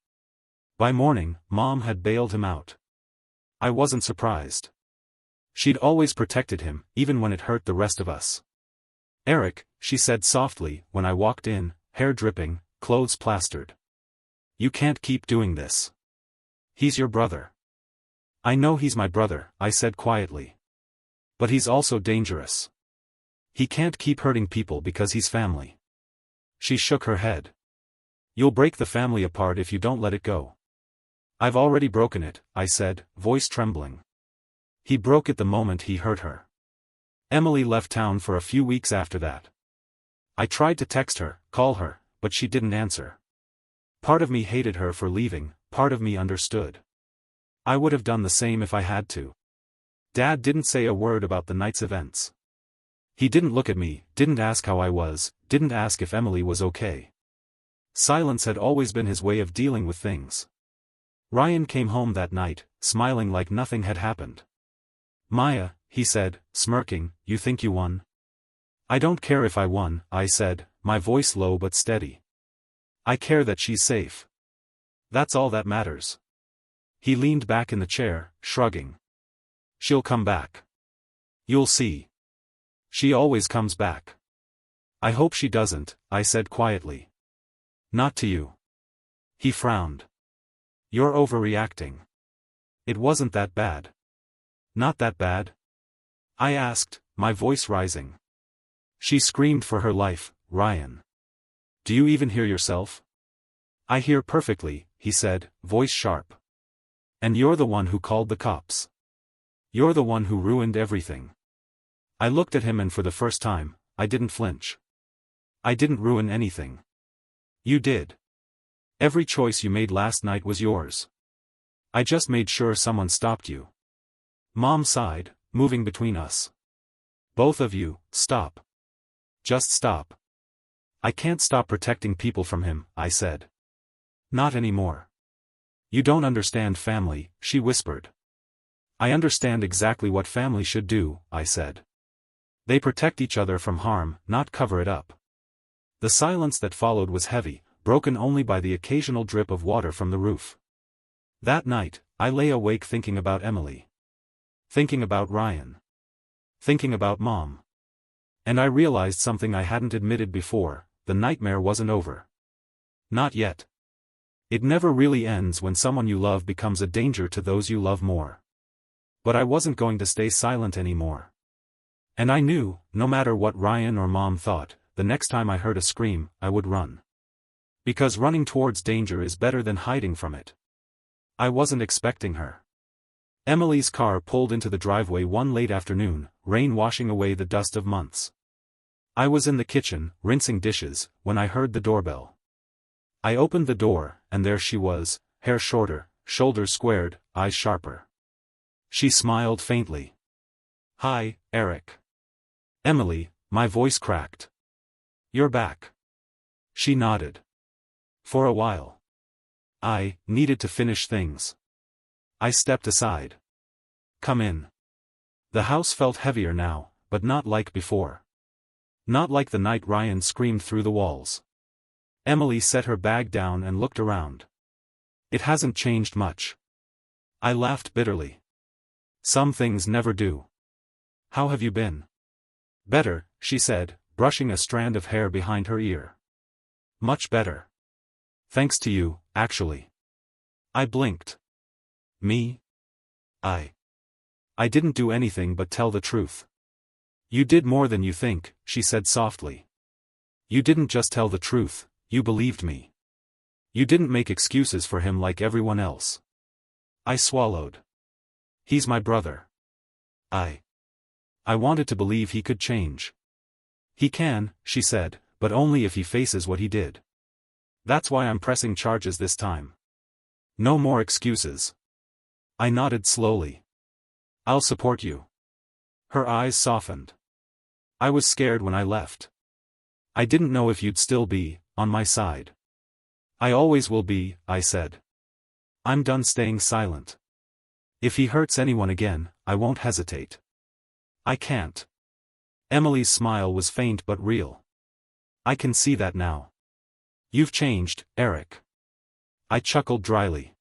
By morning, Mom had bailed him out. I wasn't surprised. She'd always protected him, even when it hurt the rest of us. "Eric," she said softly, when I walked in, hair dripping, clothes plastered. "You can't keep doing this. He's your brother." "I know he's my brother," I said quietly. "But he's also dangerous. He can't keep hurting people because he's family." She shook her head. "You'll break the family apart if you don't let it go." "I've already broken it," I said, voice trembling. "He broke it the moment he hurt her." Emily left town for a few weeks after that. I tried to text her, call her, but she didn't answer. Part of me hated her for leaving, part of me understood. I would have done the same if I had to. Dad didn't say a word about the night's events. He didn't look at me, didn't ask how I was, didn't ask if Emily was okay. Silence had always been his way of dealing with things. Ryan came home that night, smiling like nothing had happened. "Maya," he said, smirking, "you think you won?" "I don't care if I won," I said, my voice low but steady. "I care that she's safe. That's all that matters." He leaned back in the chair, shrugging. "She'll come back. You'll see. She always comes back." "I hope she doesn't," I said quietly. "Not to you." He frowned. "You're overreacting. It wasn't that bad." "Not that bad?" I asked, my voice rising. "She screamed for her life, Ryan. Do you even hear yourself?" "I hear perfectly," he said, voice sharp. "And you're the one who called the cops. You're the one who ruined everything." I looked at him and for the first time, I didn't flinch. "I didn't ruin anything. You did. Every choice you made last night was yours. I just made sure someone stopped you." Mom sighed, moving between us. "Both of you, stop. Just stop." "I can't stop protecting people from him," I said. "Not anymore." "You don't understand family," she whispered. "I understand exactly what family should do," I said. "They protect each other from harm, not cover it up." The silence that followed was heavy, broken only by the occasional drip of water from the roof. That night, I lay awake thinking about Emily. Thinking about Ryan. Thinking about Mom. And I realized something I hadn't admitted before: the nightmare wasn't over. Not yet. It never really ends when someone you love becomes a danger to those you love more. But I wasn't going to stay silent anymore. And I knew, no matter what Ryan or Mom thought, the next time I heard a scream, I would run. Because running towards danger is better than hiding from it. I wasn't expecting her. Emily's car pulled into the driveway one late afternoon, rain washing away the dust of months. I was in the kitchen, rinsing dishes, when I heard the doorbell. I opened the door, and there she was, hair shorter, shoulders squared, eyes sharper. She smiled faintly. "Hi, Eric." "Emily," my voice cracked. "You're back." She nodded. "For a while. I needed to finish things." I stepped aside. "Come in." The house felt heavier now, but not like before. Not like the night Ryan screamed through the walls. Emily set her bag down and looked around. "It hasn't changed much." I laughed bitterly. "Some things never do." How have you been? Better, she said, brushing a strand of hair behind her ear. Much better. Thanks to you, actually. I blinked. Me? I didn't do anything but tell the truth. You did more than you think, she said softly. You didn't just tell the truth, you believed me. You didn't make excuses for him like everyone else. I swallowed. He's my brother. I wanted to believe he could change. He can, she said, but only if he faces what he did. That's why I'm pressing charges this time. No more excuses. I nodded slowly. I'll support you. Her eyes softened. I was scared when I left. I didn't know if you'd still be on my side. I always will be, I said. I'm done staying silent. If he hurts anyone again, I won't hesitate. I can't. Emily's smile was faint but real. I can see that now. You've changed, Eric. I chuckled dryly.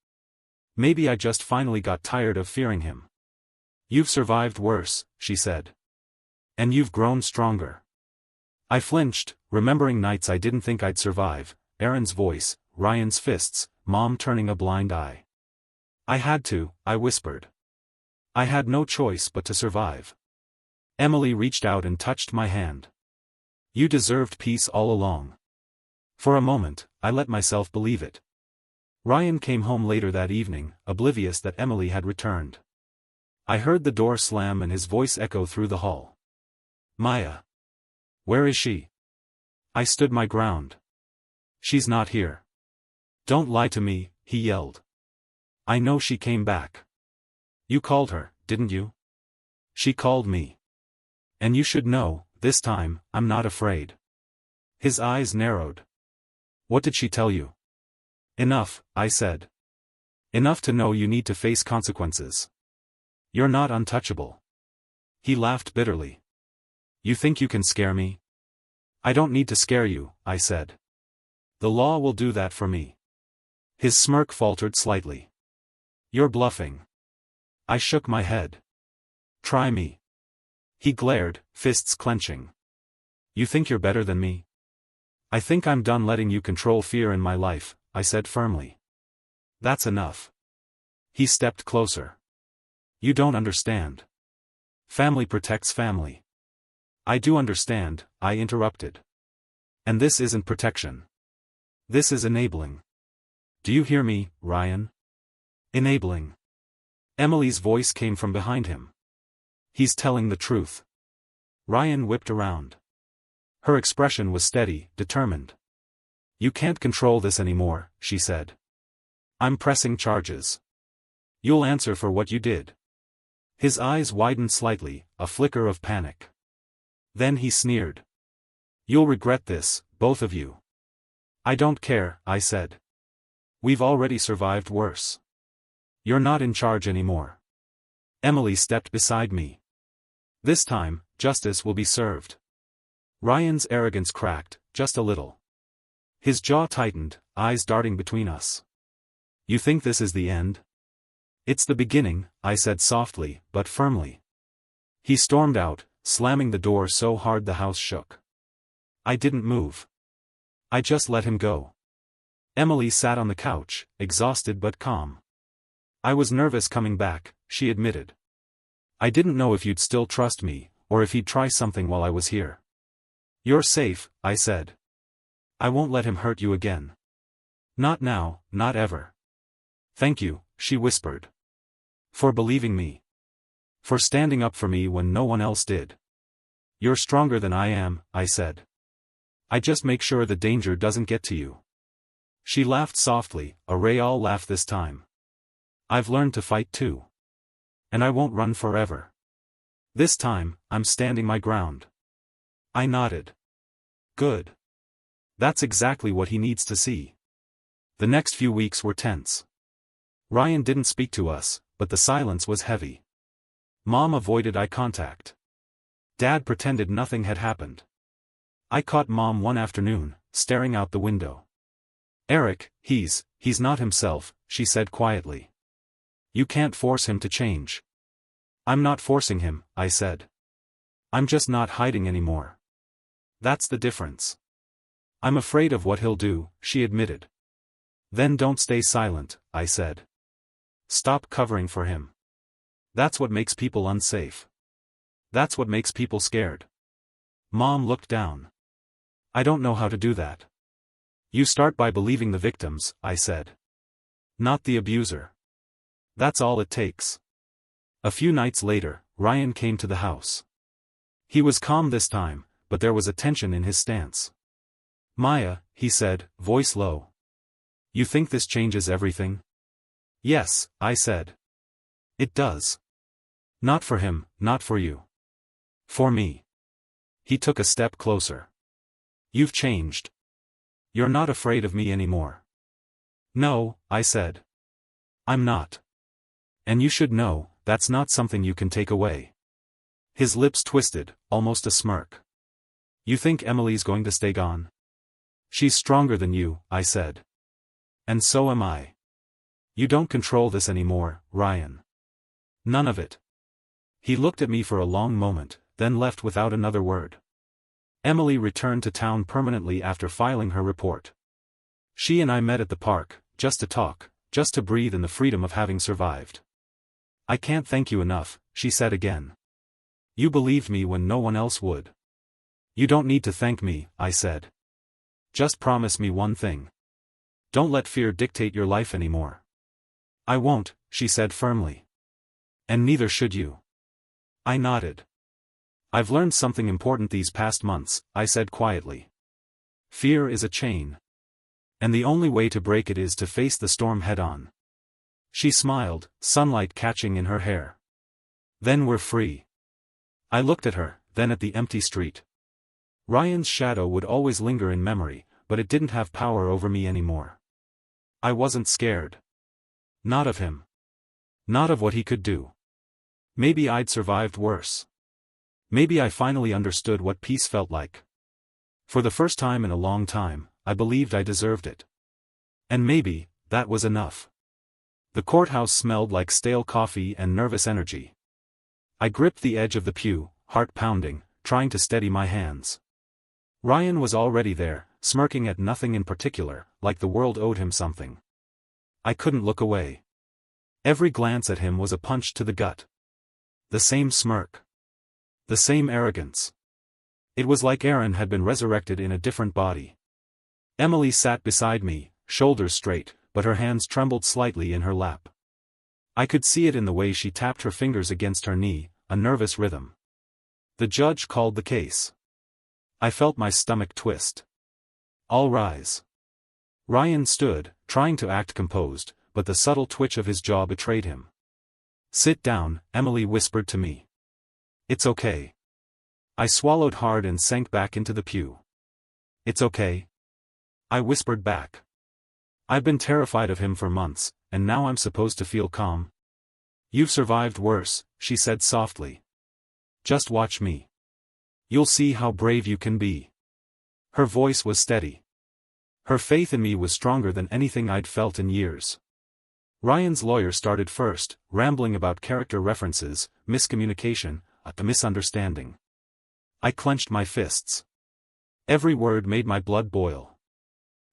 Maybe I just finally got tired of fearing him. You've survived worse, she said. And you've grown stronger. I flinched, remembering nights I didn't think I'd survive, Aaron's voice, Ryan's fists, Mom turning a blind eye. I had to, I whispered. I had no choice but to survive. Emily reached out and touched my hand. You deserved peace all along. For a moment, I let myself believe it. Ryan came home later that evening, oblivious that Emily had returned. I heard the door slam and his voice echo through the hall. Maya. Where is she? I stood my ground. She's not here. Don't lie to me, he yelled. I know she came back. You called her, didn't you? She called me. And you should know, this time, I'm not afraid. His eyes narrowed. What did she tell you? Enough, I said. Enough to know you need to face consequences. You're not untouchable. He laughed bitterly. You think you can scare me? I don't need to scare you, I said. The law will do that for me. His smirk faltered slightly. You're bluffing. I shook my head. Try me. He glared, fists clenching. You think you're better than me? I think I'm done letting you control fear in my life, I said firmly. That's enough. He stepped closer. You don't understand. Family protects family. I do understand, I interrupted. And this isn't protection. This is enabling. Do you hear me, Ryan? Enabling. Emily's voice came from behind him. He's telling the truth. Ryan whipped around. Her expression was steady, determined. You can't control this anymore, she said. I'm pressing charges. You'll answer for what you did. His eyes widened slightly, a flicker of panic. Then he sneered. You'll regret this, both of you. I don't care, I said. We've already survived worse. You're not in charge anymore. Emily stepped beside me. This time, justice will be served. Ryan's arrogance cracked, just a little. His jaw tightened, eyes darting between us. You think this is the end? It's the beginning, I said softly, but firmly. He stormed out, slamming the door so hard the house shook. I didn't move. I just let him go. Emily sat on the couch, exhausted but calm. I was nervous coming back, she admitted. I didn't know if you'd still trust me, or if he'd try something while I was here. You're safe, I said. I won't let him hurt you again. Not now, not ever. Thank you, she whispered. For believing me. For standing up for me when no one else did. You're stronger than I am, I said. I just make sure the danger doesn't get to you. She laughed softly, a Rayal laugh this time. I've learned to fight too. And I won't run forever. This time, I'm standing my ground. I nodded. Good. That's exactly what he needs to see. The next few weeks were tense. Ryan didn't speak to us, but the silence was heavy. Mom avoided eye contact. Dad pretended nothing had happened. I caught Mom one afternoon, staring out the window. Eric, he's not himself, she said quietly. You can't force him to change. I'm not forcing him, I said. I'm just not hiding anymore. That's the difference. I'm afraid of what he'll do, she admitted. Then don't stay silent, I said. Stop covering for him. That's what makes people unsafe. That's what makes people scared. Mom looked down. I don't know how to do that. You start by believing the victims, I said. Not the abuser. That's all it takes. A few nights later, Ryan came to the house. He was calm this time, but there was a tension in his stance. Maya, he said, voice low. You think this changes everything? Yes, I said. It does. Not for him, not for you. For me. He took a step closer. You've changed. You're not afraid of me anymore. No, I said. I'm not. And you should know, that's not something you can take away. His lips twisted, almost a smirk. You think Emily's going to stay gone? She's stronger than you, I said. And so am I. You don't control this anymore, Ryan. None of it. He looked at me for a long moment, then left without another word. Emily returned to town permanently after filing her report. She and I met at the park, just to talk, just to breathe in the freedom of having survived. I can't thank you enough, she said again. You believed me when no one else would. You don't need to thank me, I said. Just promise me one thing. Don't let fear dictate your life anymore. I won't, she said firmly. And neither should you. I nodded. I've learned something important these past months, I said quietly. Fear is a chain. And the only way to break it is to face the storm head-on. She smiled, sunlight catching in her hair. Then we're free. I looked at her, then at the empty street. Ryan's shadow would always linger in memory, but it didn't have power over me anymore. I wasn't scared. Not of him. Not of what he could do. Maybe I'd survived worse. Maybe I finally understood what peace felt like. For the first time in a long time, I believed I deserved it. And maybe, that was enough. The courthouse smelled like stale coffee and nervous energy. I gripped the edge of the pew, heart pounding, trying to steady my hands. Ryan was already there, smirking at nothing in particular, like the world owed him something. I couldn't look away. Every glance at him was a punch to the gut. The same smirk. The same arrogance. It was like Aaron had been resurrected in a different body. Emily sat beside me, shoulders straight, but her hands trembled slightly in her lap. I could see it in the way she tapped her fingers against her knee, a nervous rhythm. The judge called the case. I felt my stomach twist. All rise. Ryan stood, trying to act composed, but the subtle twitch of his jaw betrayed him. Sit down, Emily whispered to me. It's okay. I swallowed hard and sank back into the pew. It's okay. I whispered back. I've been terrified of him for months, and now I'm supposed to feel calm. You've survived worse, she said softly. Just watch me. You'll see how brave you can be. Her voice was steady. Her faith in me was stronger than anything I'd felt in years. Ryan's lawyer started first, rambling about character references, miscommunication, a misunderstanding. I clenched my fists. Every word made my blood boil.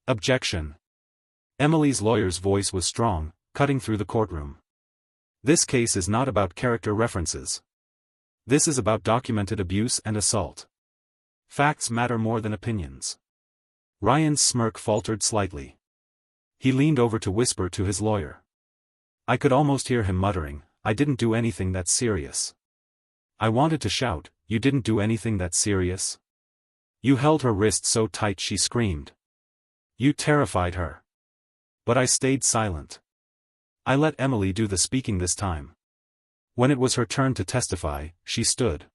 Objection. Emily's lawyer's voice was strong, cutting through the courtroom. This case is not about character references. This is about documented abuse and assault. Facts matter more than opinions. Ryan's smirk faltered slightly. He leaned over to whisper to his lawyer. I could almost hear him muttering, I didn't do anything that's serious. I wanted to shout, you didn't do anything that's serious? You held her wrist so tight she screamed. You terrified her. But I stayed silent. I let Emily do the speaking this time. When it was her turn to testify, she stood.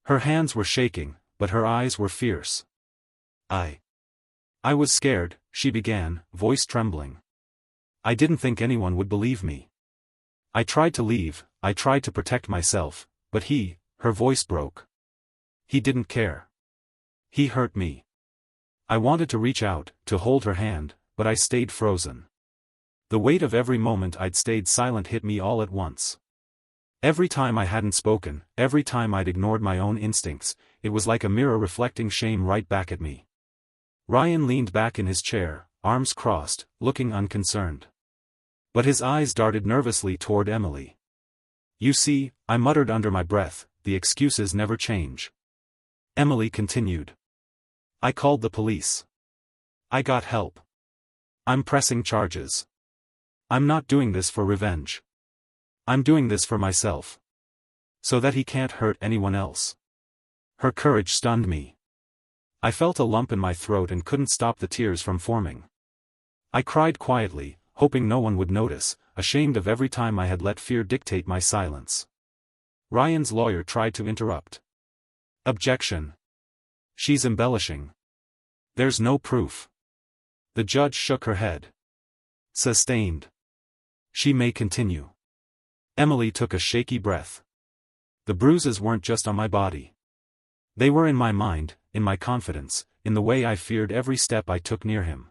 Her hands were shaking, but her eyes were fierce. I was scared, she began, voice trembling. I didn't think anyone would believe me. I tried to leave, I tried to protect myself, but her voice broke. He didn't care. He hurt me. I wanted to reach out, to hold her hand, but I stayed frozen. The weight of every moment I'd stayed silent hit me all at once. Every time I hadn't spoken, every time I'd ignored my own instincts, it was like a mirror reflecting shame right back at me. Ryan leaned back in his chair, arms crossed, looking unconcerned. But his eyes darted nervously toward Emily. "You see," I muttered under my breath, "the excuses never change." Emily continued. "I called the police. I got help. I'm pressing charges. I'm not doing this for revenge. I'm doing this for myself. So that he can't hurt anyone else." Her courage stunned me. I felt a lump in my throat and couldn't stop the tears from forming. I cried quietly, hoping no one would notice, ashamed of every time I had let fear dictate my silence. Ryan's lawyer tried to interrupt. "Objection. She's embellishing. There's no proof." The judge shook her head. "Sustained. She may continue." Emily took a shaky breath. The bruises weren't just on my body. They were in my mind, in my confidence, in the way I feared every step I took near him.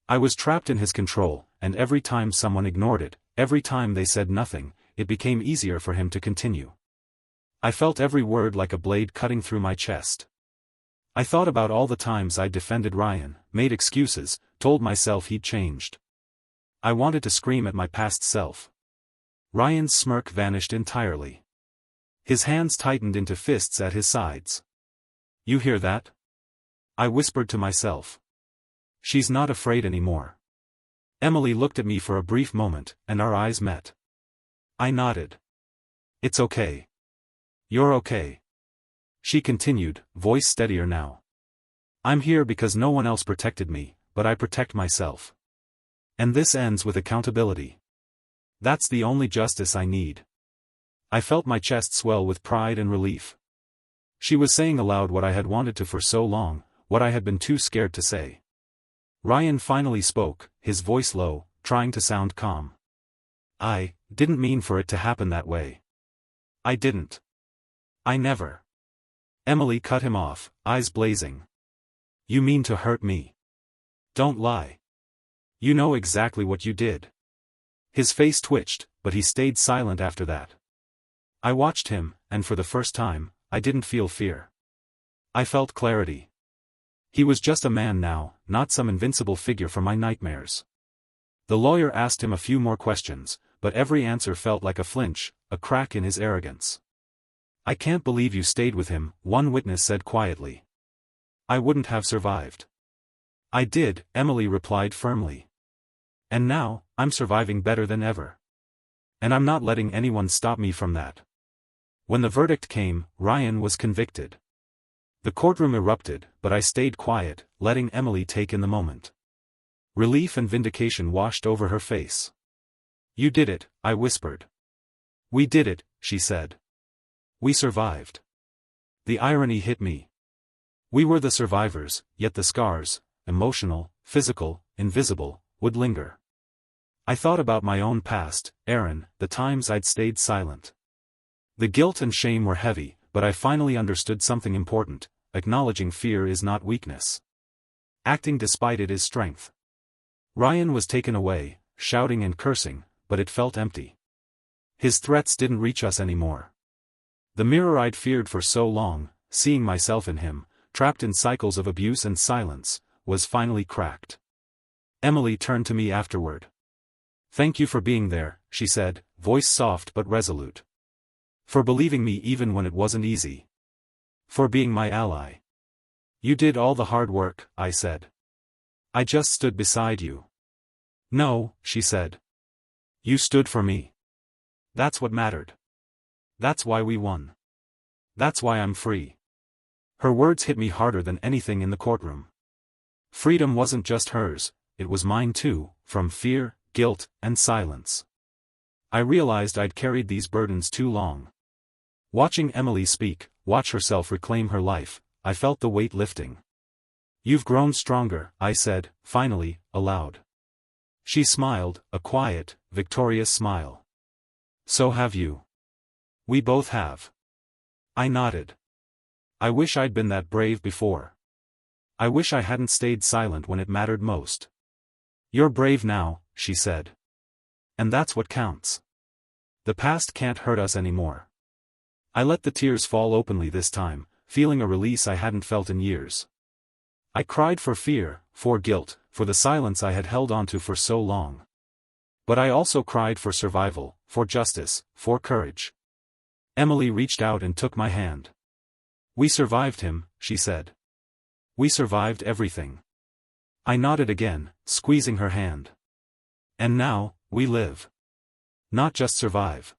I was trapped in his control, and every time someone ignored it, every time they said nothing, it became easier for him to continue. I felt every word like a blade cutting through my chest. I thought about all the times I'd defended Ryan, made excuses, told myself he'd changed. I wanted to scream at my past self. Ryan's smirk vanished entirely. His hands tightened into fists at his sides. "You hear that?" I whispered to myself. "She's not afraid anymore." Emily looked at me for a brief moment, and our eyes met. I nodded. "It's okay. You're okay." She continued, voice steadier now. "I'm here because no one else protected me, but I protect myself. And this ends with accountability. That's the only justice I need." I felt my chest swell with pride and relief. She was saying aloud what I had wanted to for so long, what I had been too scared to say. Ryan finally spoke, his voice low, trying to sound calm. "I didn't mean for it to happen that way. I didn't. I never." Emily cut him off, eyes blazing. "You mean to hurt me? Don't lie. You know exactly what you did." His face twitched, but he stayed silent after that. I watched him, and for the first time, I didn't feel fear. I felt clarity. He was just a man now, not some invincible figure from my nightmares. The lawyer asked him a few more questions, but every answer felt like a flinch, a crack in his arrogance. "I can't believe you stayed with him," one witness said quietly. "I wouldn't have survived." "I did," Emily replied firmly. "And now, I'm surviving better than ever. And I'm not letting anyone stop me from that." When the verdict came, Ryan was convicted. The courtroom erupted, but I stayed quiet, letting Emily take in the moment. Relief and vindication washed over her face. "You did it," I whispered. "We did it," she said. "We survived." The irony hit me. We were the survivors, yet the scars, emotional, physical, invisible, would linger. I thought about my own past, Aaron, the times I'd stayed silent. The guilt and shame were heavy, but I finally understood something important: acknowledging fear is not weakness. Acting despite it is strength. Ryan was taken away, shouting and cursing, but it felt empty. His threats didn't reach us anymore. The mirror I'd feared for so long, seeing myself in him, trapped in cycles of abuse and silence, was finally cracked. Emily turned to me afterward. "Thank you for being there," she said, voice soft but resolute. "For believing me even when it wasn't easy. For being my ally." "You did all the hard work," I said. "I just stood beside you." "No," she said. "You stood for me. That's what mattered. That's why we won. That's why I'm free." Her words hit me harder than anything in the courtroom. Freedom wasn't just hers, it was mine too, from fear, guilt, and silence. I realized I'd carried these burdens too long. Watching Emily speak, watch herself reclaim her life, I felt the weight lifting. "You've grown stronger," I said, finally, aloud. She smiled, a quiet, victorious smile. "So have you. We both have." I nodded. I wish I'd been that brave before. I wish I hadn't stayed silent when it mattered most. "You're brave now," she said. "And that's what counts." The past can't hurt us anymore. I let the tears fall openly this time, feeling a release I hadn't felt in years. I cried for fear, for guilt, for the silence I had held onto for so long. But I also cried for survival, for justice, for courage. Emily reached out and took my hand. "We survived him," she said. "We survived everything." I nodded again, squeezing her hand. "And now, we live. Not just survive."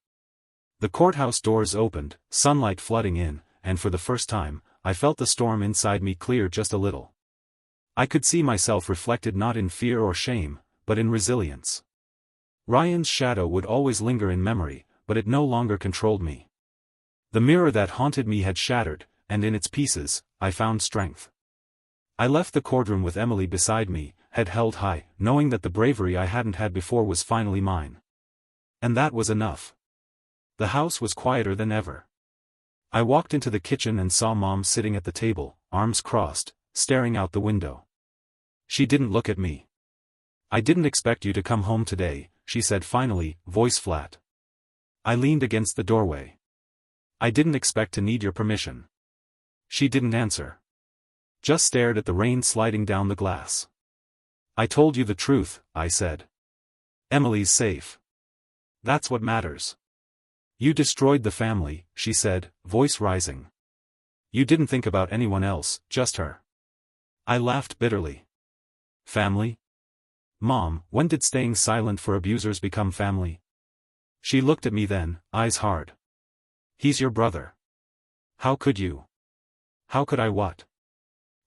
The courthouse doors opened, sunlight flooding in, and for the first time, I felt the storm inside me clear just a little. I could see myself reflected not in fear or shame, but in resilience. Ryan's shadow would always linger in memory, but it no longer controlled me. The mirror that haunted me had shattered, and in its pieces, I found strength. I left the courtroom with Emily beside me, head held high, knowing that the bravery I hadn't had before was finally mine. And that was enough. The house was quieter than ever. I walked into the kitchen and saw Mom sitting at the table, arms crossed, staring out the window. She didn't look at me. "I didn't expect you to come home today," she said finally, voice flat. I leaned against the doorway. "I didn't expect to need your permission." She didn't answer. Just stared at the rain sliding down the glass. "I told you the truth," I said. "Emily's safe. That's what matters." "You destroyed the family," she said, voice rising. "You didn't think about anyone else, just her." I laughed bitterly. "Family? Mom, when did staying silent for abusers become family?" She looked at me then, eyes hard. "He's your brother. How could you? How could I what?"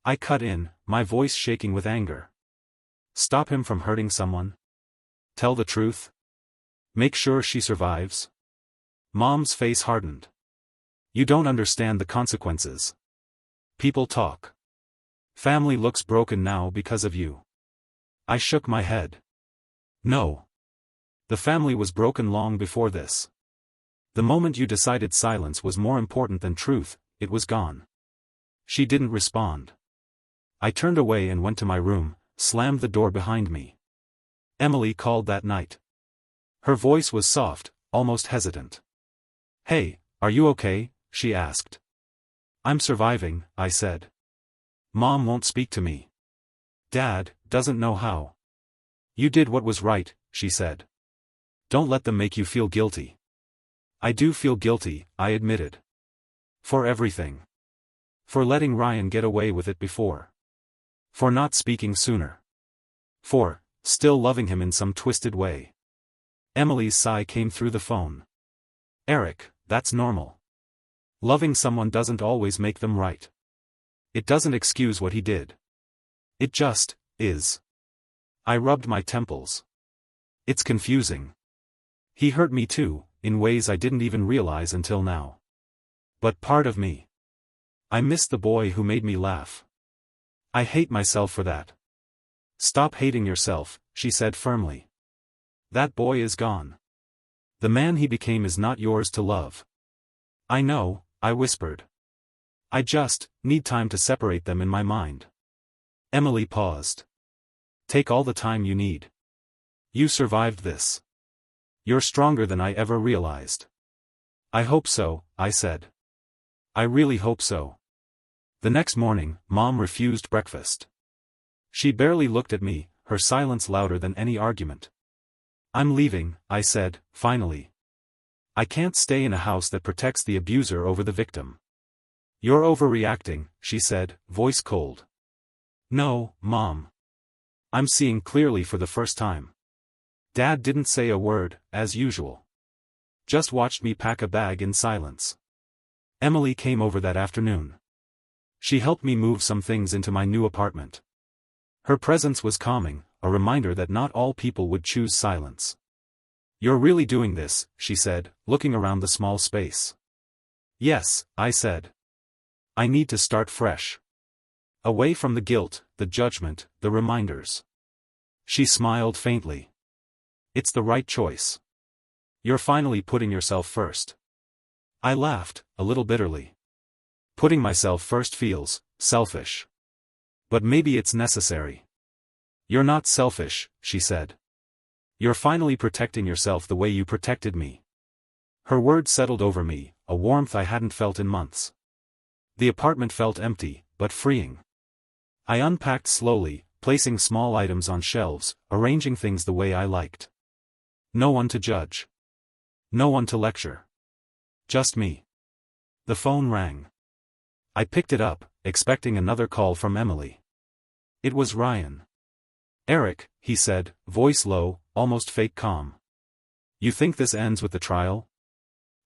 I cut in, my voice shaking with anger. "Stop him from hurting someone? Tell the truth? Make sure she survives?" Mom's face hardened. "You don't understand the consequences. People talk. Family looks broken now because of you." I shook my head. "No. The family was broken long before this. The moment you decided silence was more important than truth, it was gone." She didn't respond. I turned away and went to my room, slammed the door behind me. Emily called that night. Her voice was soft, almost hesitant. "Hey, are you okay?" she asked. "I'm surviving," I said. "Mom won't speak to me. Dad doesn't know how." "You did what was right," she said. "Don't let them make you feel guilty." "I do feel guilty," I admitted. "For everything. For letting Ryan get away with it before. For not speaking sooner. For still loving him in some twisted way." Emily's sigh came through the phone. "Eric, that's normal. Loving someone doesn't always make them right. It doesn't excuse what he did. It just is." I rubbed my temples. "It's confusing. He hurt me too, in ways I didn't even realize until now. But part of me. I miss the boy who made me laugh. I hate myself for that." "Stop hating yourself," she said firmly. "That boy is gone. The man he became is not yours to love." "I know," I whispered. "I just need time to separate them in my mind." Emily paused. "Take all the time you need. You survived this. You're stronger than I ever realized." "I hope so," I said. "I really hope so." The next morning, Mom refused breakfast. She barely looked at me, her silence louder than any argument. "I'm leaving," I said, finally. "I can't stay in a house that protects the abuser over the victim." "You're overreacting," she said, voice cold. "No, Mom. I'm seeing clearly for the first time." Dad didn't say a word, as usual. Just watched me pack a bag in silence. Emily came over that afternoon. She helped me move some things into my new apartment. Her presence was calming, a reminder that not all people would choose silence. "You're really doing this," she said, looking around the small space. "Yes," I said. "I need to start fresh. Away from the guilt, the judgment, the reminders." She smiled faintly. "It's the right choice. You're finally putting yourself first." I laughed, a little bitterly. Putting myself first feels selfish. But maybe it's necessary. "You're not selfish," she said. "You're finally protecting yourself the way you protected me." Her words settled over me, a warmth I hadn't felt in months. The apartment felt empty, but freeing. I unpacked slowly, placing small items on shelves, arranging things the way I liked. No one to judge. No one to lecture. Just me. The phone rang. I picked it up, expecting another call from Emily. It was Ryan. "Eric," he said, voice low, almost fake calm. "You think this ends with the trial?"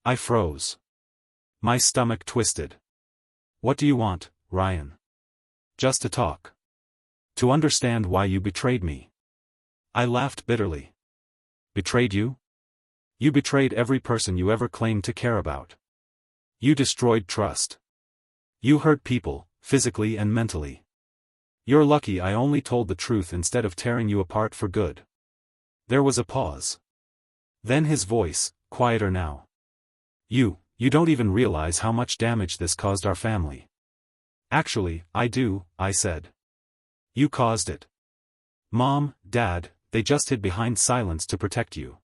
I froze. My stomach twisted. "What do you want, Ryan?" "Just to talk. To understand why you betrayed me." I laughed bitterly. "Betrayed you? You betrayed every person you ever claimed to care about. You destroyed trust. You hurt people, physically and mentally. You're lucky I only told the truth instead of tearing you apart for good." There was a pause. Then his voice, quieter now. You don't even realize how much damage this caused our family." "Actually, I do," I said. "You caused it. Mom, Dad, they just hid behind silence to protect you.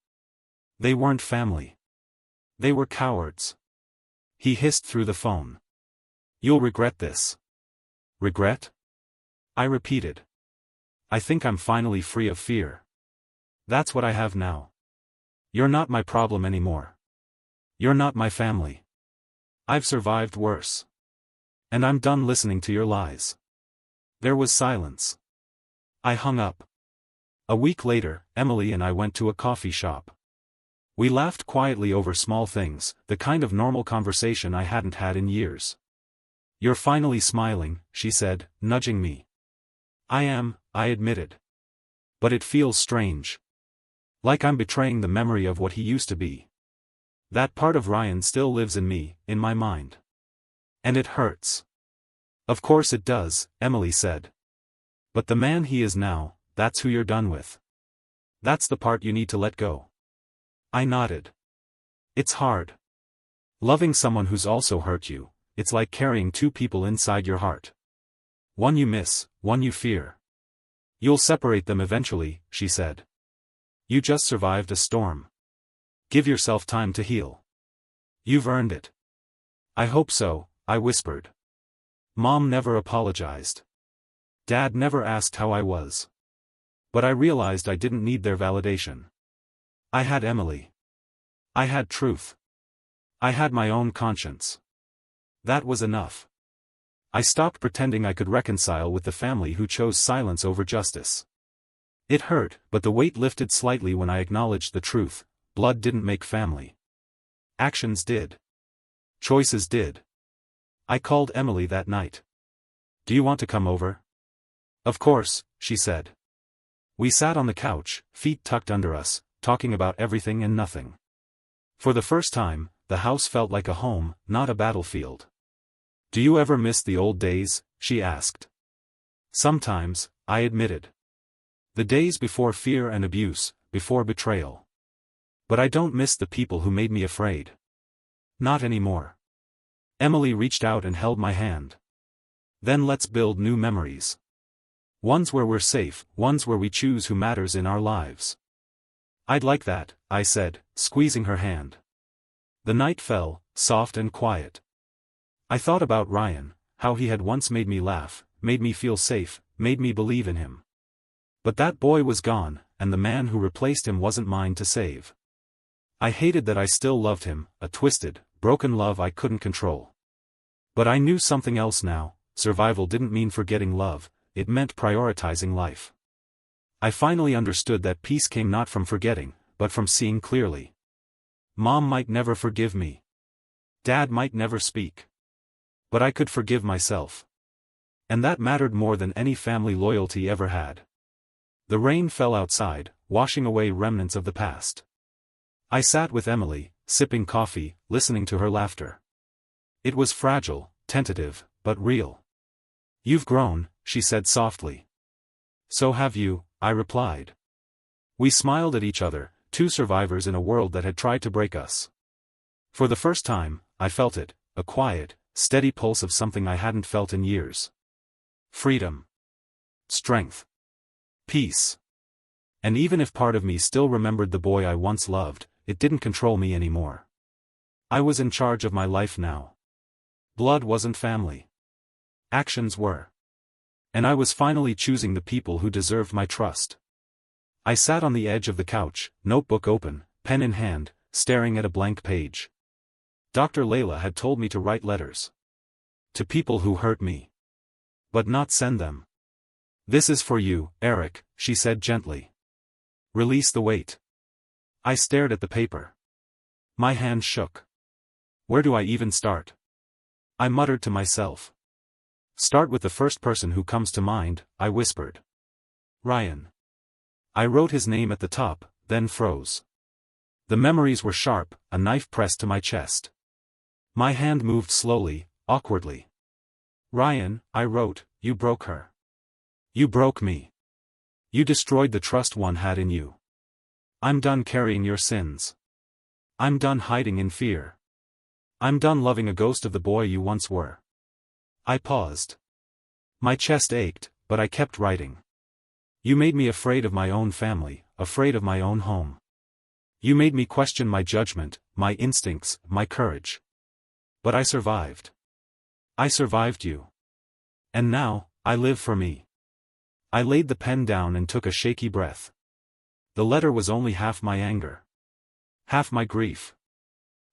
They weren't family. They were cowards." He hissed through the phone. "You'll regret this." "Regret?" I repeated. "I think I'm finally free of fear. That's what I have now. You're not my problem anymore. You're not my family. I've survived worse. And I'm done listening to your lies." There was silence. I hung up. A week later, Emily and I went to a coffee shop. We laughed quietly over small things, the kind of normal conversation I hadn't had in years. "You're finally smiling," she said, nudging me. "I am," I admitted. "But it feels strange. Like I'm betraying the memory of what he used to be. That part of Ryan still lives in me, in my mind. And it hurts." "Of course it does," Emily said. "But the man he is now, that's who you're done with. That's the part you need to let go." I nodded. "It's hard. Loving someone who's also hurt you, it's like carrying two people inside your heart. One you miss, one you fear. You'll separate them eventually," she said. "You just survived a storm. Give yourself time to heal. You've earned it." "I hope so," I whispered. Mom never apologized. Dad never asked how I was. But I realized I didn't need their validation. I had Emily. I had truth. I had my own conscience. That was enough. I stopped pretending I could reconcile with the family who chose silence over justice. It hurt, but the weight lifted slightly when I acknowledged the truth: blood didn't make family. Actions did. Choices did. I called Emily that night. "Do you want to come over?" "Of course," she said. We sat on the couch, feet tucked under us, talking about everything and nothing. For the first time, the house felt like a home, not a battlefield. "Do you ever miss the old days?" she asked. "Sometimes," I admitted. "The days before fear and abuse, before betrayal. But I don't miss the people who made me afraid. Not anymore." Emily reached out and held my hand. "Then let's build new memories. Ones where we're safe, ones where we choose who matters in our lives." "I'd like that," I said, squeezing her hand. The night fell, soft and quiet. I thought about Ryan, how he had once made me laugh, made me feel safe, made me believe in him. But that boy was gone, and the man who replaced him wasn't mine to save. I hated that I still loved him, a twisted, broken love I couldn't control. But I knew something else now: survival didn't mean forgetting love, it meant prioritizing life. I finally understood that peace came not from forgetting, but from seeing clearly. Mom might never forgive me. Dad might never speak. But I could forgive myself. And that mattered more than any family loyalty ever had. The rain fell outside, washing away remnants of the past. I sat with Emily, sipping coffee, listening to her laughter. It was fragile, tentative, but real. "You've grown," she said softly. "So have you," I replied. We smiled at each other, two survivors in a world that had tried to break us. For the first time, I felt it, a quiet, steady pulse of something I hadn't felt in years. Freedom. Strength. Peace. And even if part of me still remembered the boy I once loved, it didn't control me anymore. I was in charge of my life now. Blood wasn't family. Actions were. And I was finally choosing the people who deserved my trust. I sat on the edge of the couch, notebook open, pen in hand, staring at a blank page. Dr. Layla had told me to write letters. To people who hurt me. But not send them. "This is for you, Eric," she said gently. "Release the weight." I stared at the paper. My hand shook. Where do I even start? I muttered to myself. "Start with the first person who comes to mind," I whispered. "Ryan." I wrote his name at the top, then froze. The memories were sharp, a knife pressed to my chest. My hand moved slowly, awkwardly. "Ryan," I wrote, "you broke her. You broke me. You destroyed the trust one had in you. I'm done carrying your sins. I'm done hiding in fear. I'm done loving a ghost of the boy you once were." I paused. My chest ached, but I kept writing. "You made me afraid of my own family, afraid of my own home. You made me question my judgment, my instincts, my courage. But I survived. I survived you. And now, I live for me." I laid the pen down and took a shaky breath. The letter was only half my anger. Half my grief.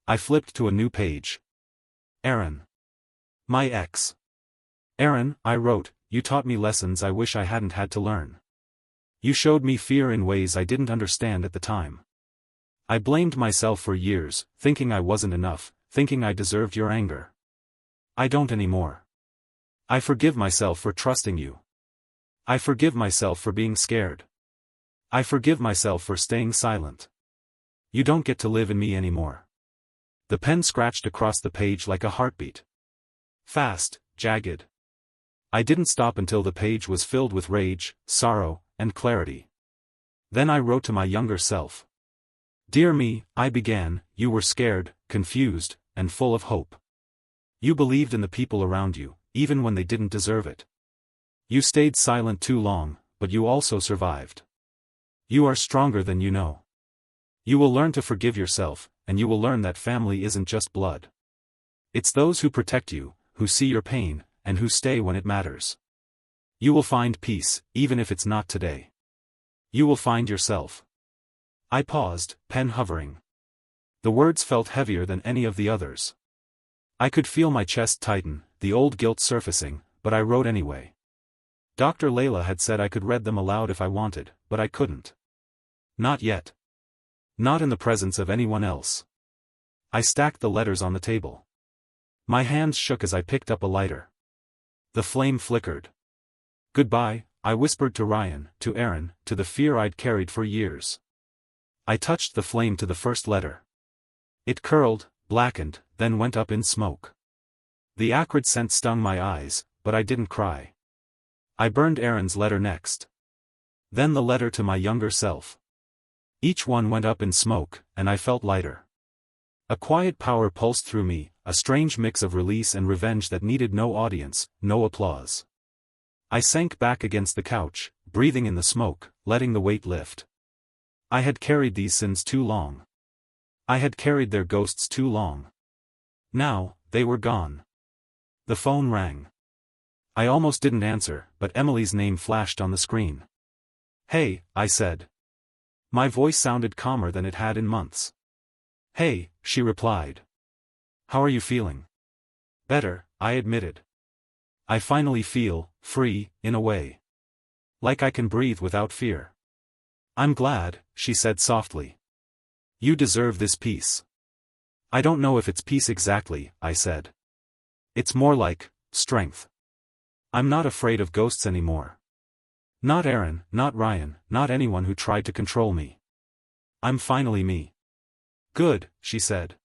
I flipped to a new page. "Aaron. My ex. Aaron," I wrote, "you taught me lessons I wish I hadn't had to learn. You showed me fear in ways I didn't understand at the time. I blamed myself for years, thinking I wasn't enough, thinking I deserved your anger. I don't anymore. I forgive myself for trusting you. I forgive myself for being scared. I forgive myself for staying silent. You don't get to live in me anymore." The pen scratched across the page like a heartbeat. Fast, jagged. I didn't stop until the page was filled with rage, sorrow, and clarity. Then I wrote to my younger self. "Dear me," I began, "you were scared, confused, and full of hope. You believed in the people around you, even when they didn't deserve it. You stayed silent too long, but you also survived. You are stronger than you know. You will learn to forgive yourself, and you will learn that family isn't just blood. It's those who protect you, who see your pain, and who stay when it matters. You will find peace, even if it's not today. You will find yourself." I paused, pen hovering. The words felt heavier than any of the others. I could feel my chest tighten, the old guilt surfacing, but I wrote anyway. Dr. Layla had said I could read them aloud if I wanted, but I couldn't. Not yet. Not in the presence of anyone else. I stacked the letters on the table. My hands shook as I picked up a lighter. The flame flickered. "Goodbye," I whispered to Ryan, to Aaron, to the fear I'd carried for years. I touched the flame to the first letter. It curled, blackened, then went up in smoke. The acrid scent stung my eyes, but I didn't cry. I burned Aaron's letter next. Then the letter to my younger self. Each one went up in smoke, and I felt lighter. A quiet power pulsed through me, a strange mix of release and revenge that needed no audience, no applause. I sank back against the couch, breathing in the smoke, letting the weight lift. I had carried these sins too long. I had carried their ghosts too long. Now, they were gone. The phone rang. I almost didn't answer, but Emily's name flashed on the screen. "Hey," I said. My voice sounded calmer than it had in months. "Hey," she replied. "How are you feeling?" "Better," I admitted. "I finally feel free, in a way. Like I can breathe without fear." "I'm glad," she said softly. "You deserve this peace." "I don't know if it's peace exactly," I said. "It's more like strength. I'm not afraid of ghosts anymore. Not Aaron, not Ryan, not anyone who tried to control me. I'm finally me." "Good," she said.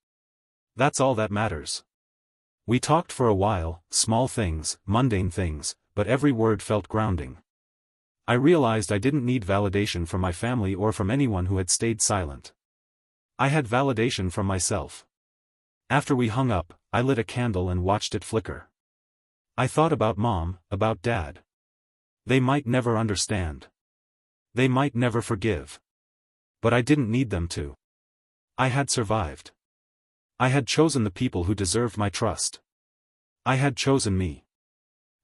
"That's all that matters." We talked for a while, small things, mundane things, but every word felt grounding. I realized I didn't need validation from my family or from anyone who had stayed silent. I had validation from myself. After we hung up, I lit a candle and watched it flicker. I thought about Mom, about Dad. They might never understand. They might never forgive. But I didn't need them to. I had survived. I had chosen the people who deserved my trust. I had chosen me.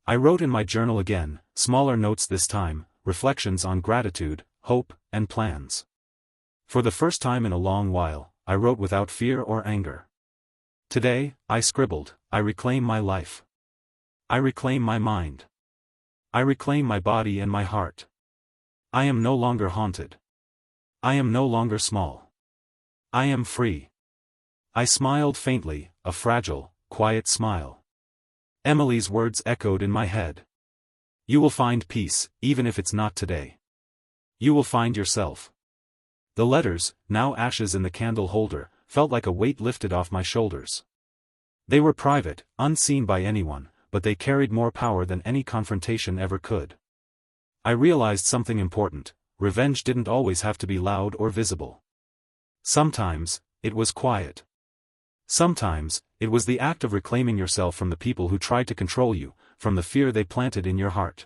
I wrote in my journal again, smaller notes this time, reflections on gratitude, hope, and plans. For the first time in a long while, I wrote without fear or anger. Today, I scribbled, I reclaim my life. I reclaim my mind. I reclaim my body and my heart. I am no longer haunted. I am no longer small. I am free. I smiled faintly, a fragile, quiet smile. Emily's words echoed in my head. You will find peace, even if it's not today. You will find yourself. The letters, now ashes in the candle holder, felt like a weight lifted off my shoulders. They were private, unseen by anyone, but they carried more power than any confrontation ever could. I realized something important: revenge didn't always have to be loud or visible. Sometimes, it was quiet. Sometimes, it was the act of reclaiming yourself from the people who tried to control you, from the fear they planted in your heart.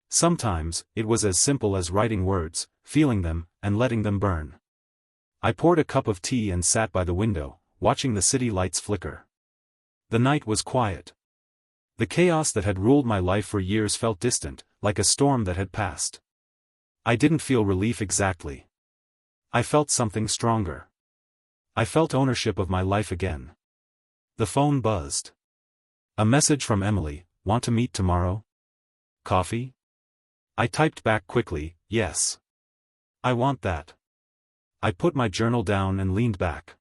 Sometimes, it was as simple as writing words, feeling them, and letting them burn. I poured a cup of tea and sat by the window, watching the city lights flicker. The night was quiet. The chaos that had ruled my life for years felt distant, like a storm that had passed. I didn't feel relief exactly. I felt something stronger. I felt ownership of my life again. The phone buzzed. A message from Emily: want to meet tomorrow? Coffee? I typed back quickly, yes. I want that. I put my journal down and leaned back.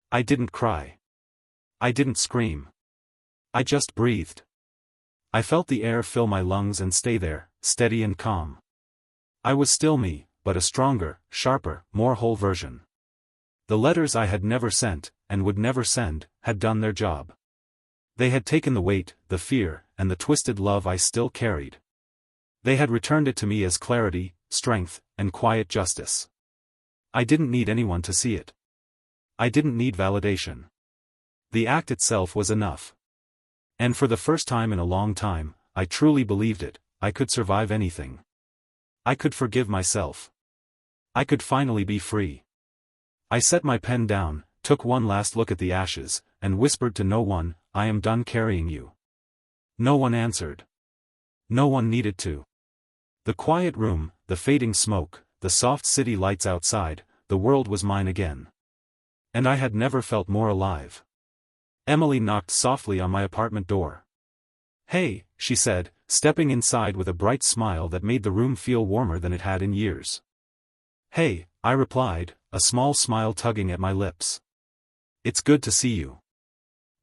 I didn't cry. I didn't scream. I just breathed. I felt the air fill my lungs and stay there, steady and calm. I was still me, but a stronger, sharper, more whole version. The letters I had never sent, and would never send, had done their job. They had taken the weight, the fear, and the twisted love I still carried. They had returned it to me as clarity, strength, and quiet justice. I didn't need anyone to see it. I didn't need validation. The act itself was enough. And for the first time in a long time, I truly believed it: I could survive anything. I could forgive myself. I could finally be free. I set my pen down, took one last look at the ashes, and whispered to no one, I am done carrying you. No one answered. No one needed to. The quiet room, the fading smoke, the soft city lights outside, the world was mine again. And I had never felt more alive. Emily knocked softly on my apartment door. Hey, she said, stepping inside with a bright smile that made the room feel warmer than it had in years. Hey, I replied, a small smile tugging at my lips. It's good to see you.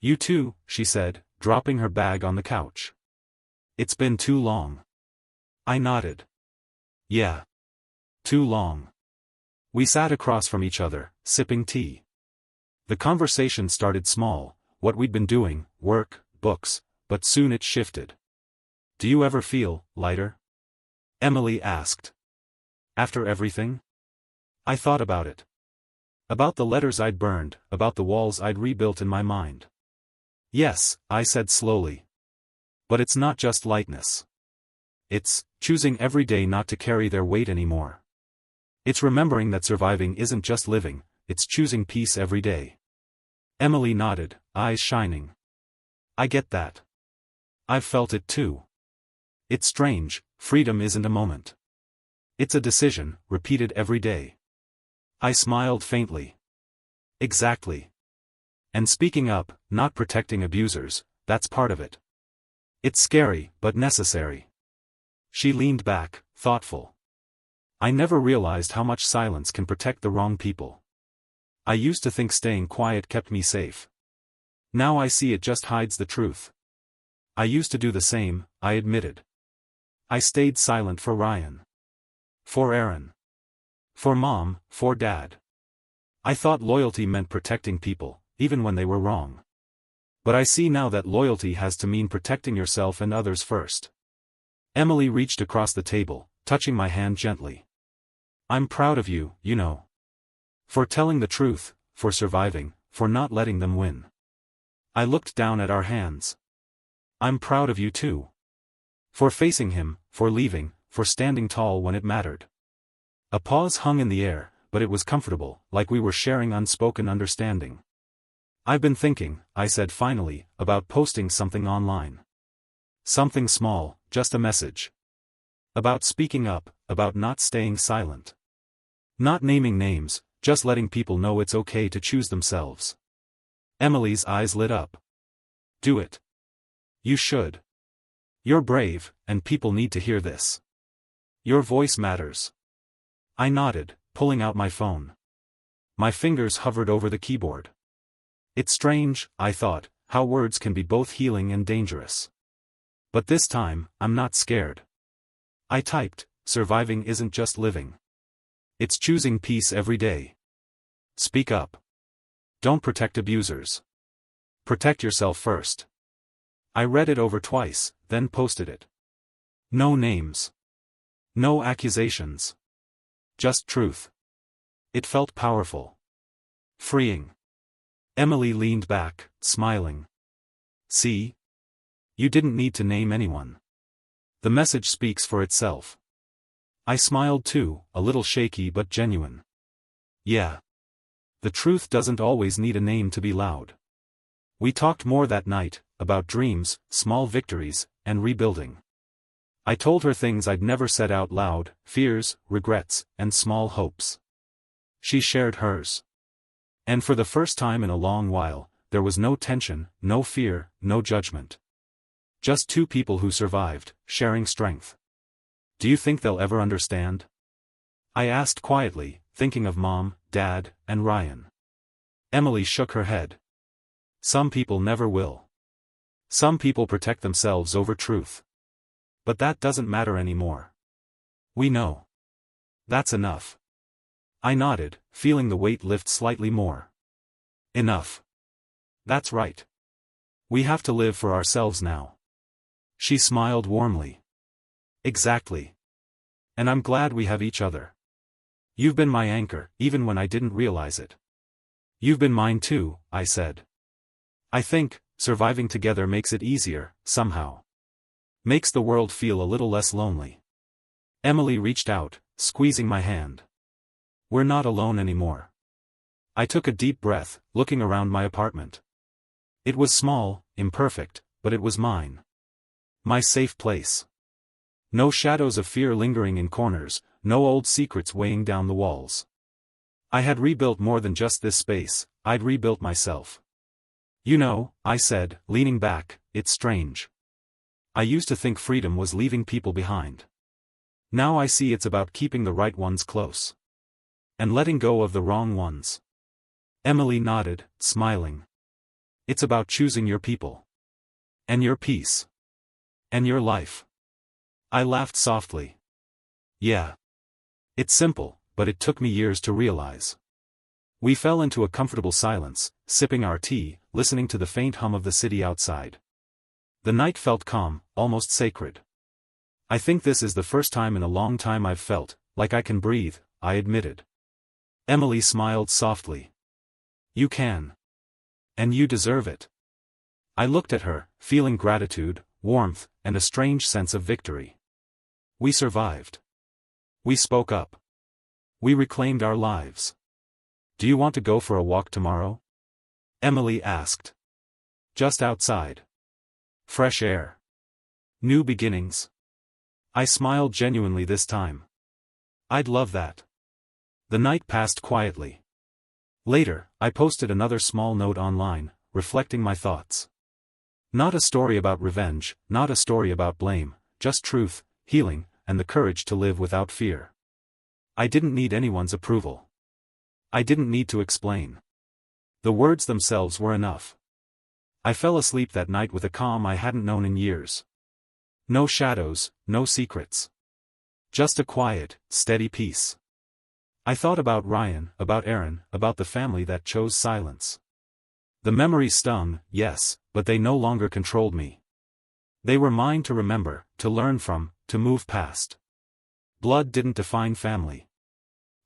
You too, she said, dropping her bag on the couch. It's been too long. I nodded. Yeah. Too long. We sat across from each other, sipping tea. The conversation started small: what we'd been doing, work, books, but soon it shifted. Do you ever feel lighter? Emily asked. After everything? I thought about it. About the letters I'd burned, about the walls I'd rebuilt in my mind. Yes, I said slowly. But it's not just lightness. It's choosing every day not to carry their weight anymore. It's remembering that surviving isn't just living, it's choosing peace every day. Emily nodded, eyes shining. I get that. I've felt it too. It's strange, freedom isn't a moment. It's a decision, repeated every day. I smiled faintly. Exactly. And speaking up, not protecting abusers, that's part of it. It's scary, but necessary. She leaned back, thoughtful. I never realized how much silence can protect the wrong people. I used to think staying quiet kept me safe. Now I see it just hides the truth. I used to do the same, I admitted. I stayed silent for Ryan. For Aaron. For Mom, for Dad. I thought loyalty meant protecting people, even when they were wrong. But I see now that loyalty has to mean protecting yourself and others first. Emily reached across the table, touching my hand gently. I'm proud of you, you know. For telling the truth, for surviving, for not letting them win. I looked down at our hands. I'm proud of you too. For facing him, for leaving, for standing tall when it mattered. A pause hung in the air, but it was comfortable, like we were sharing unspoken understanding. I've been thinking, I said finally, about posting something online. Something small, just a message. About speaking up, about not staying silent. Not naming names, just letting people know it's okay to choose themselves. Emily's eyes lit up. Do it. You should. You're brave, and people need to hear this. Your voice matters. I nodded, pulling out my phone. My fingers hovered over the keyboard. It's strange, I thought, how words can be both healing and dangerous. But this time, I'm not scared. I typed, surviving isn't just living. It's choosing peace every day. Speak up. Don't protect abusers. Protect yourself first. I read it over twice, then posted it. No names. No accusations. Just truth. It felt powerful. Freeing. Emily leaned back, smiling. See? You didn't need to name anyone. The message speaks for itself. I smiled too, a little shaky but genuine. Yeah. The truth doesn't always need a name to be loud. We talked more that night, about dreams, small victories, and rebuilding. I told her things I'd never said out loud, fears, regrets, and small hopes. She shared hers. And for the first time in a long while, there was no tension, no fear, no judgment. Just two people who survived, sharing strength. Do you think they'll ever understand? I asked quietly, thinking of Mom, Dad, and Ryan. Emily shook her head. Some people never will. Some people protect themselves over truth. But that doesn't matter anymore. We know. That's enough. I nodded, feeling the weight lift slightly more. Enough. That's right. We have to live for ourselves now. She smiled warmly. Exactly. And I'm glad we have each other. You've been my anchor, even when I didn't realize it. You've been mine too, I said. I think, surviving together makes it easier, somehow. Makes the world feel a little less lonely. Emily reached out, squeezing my hand. We're not alone anymore. I took a deep breath, looking around my apartment. It was small, imperfect, but it was mine. My safe place. No shadows of fear lingering in corners, no old secrets weighing down the walls. I had rebuilt more than just this space, I'd rebuilt myself. You know, I said, leaning back, it's strange. I used to think freedom was leaving people behind. Now I see it's about keeping the right ones close. And letting go of the wrong ones. Emily nodded, smiling. It's about choosing your people. And your peace. And your life. I laughed softly. Yeah. It's simple, but it took me years to realize. We fell into a comfortable silence, sipping our tea, listening to the faint hum of the city outside. The night felt calm, almost sacred. I think this is the first time in a long time I've felt like I can breathe, I admitted. Emily smiled softly. You can. And you deserve it. I looked at her, feeling gratitude, warmth, and a strange sense of victory. We survived. We spoke up. We reclaimed our lives. Do you want to go for a walk tomorrow? Emily asked. Just outside. Fresh air. New beginnings. I smiled genuinely this time. I'd love that. The night passed quietly. Later, I posted another small note online, reflecting my thoughts. Not a story about revenge, not a story about blame, just truth, healing, and the courage to live without fear. I didn't need anyone's approval. I didn't need to explain. The words themselves were enough. I fell asleep that night with a calm I hadn't known in years. No shadows, no secrets. Just a quiet, steady peace. I thought about Ryan, about Aaron, about the family that chose silence. The memories stung, yes, but they no longer controlled me. They were mine to remember, to learn from, to move past. Blood didn't define family.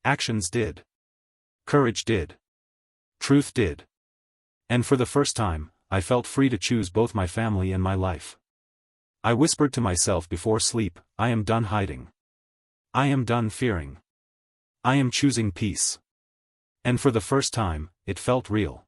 Actions did. Courage did. Truth did. And for the first time, I felt free to choose both my family and my life. I whispered to myself before sleep, I am done hiding. I am done fearing. I am choosing peace. And for the first time, it felt real.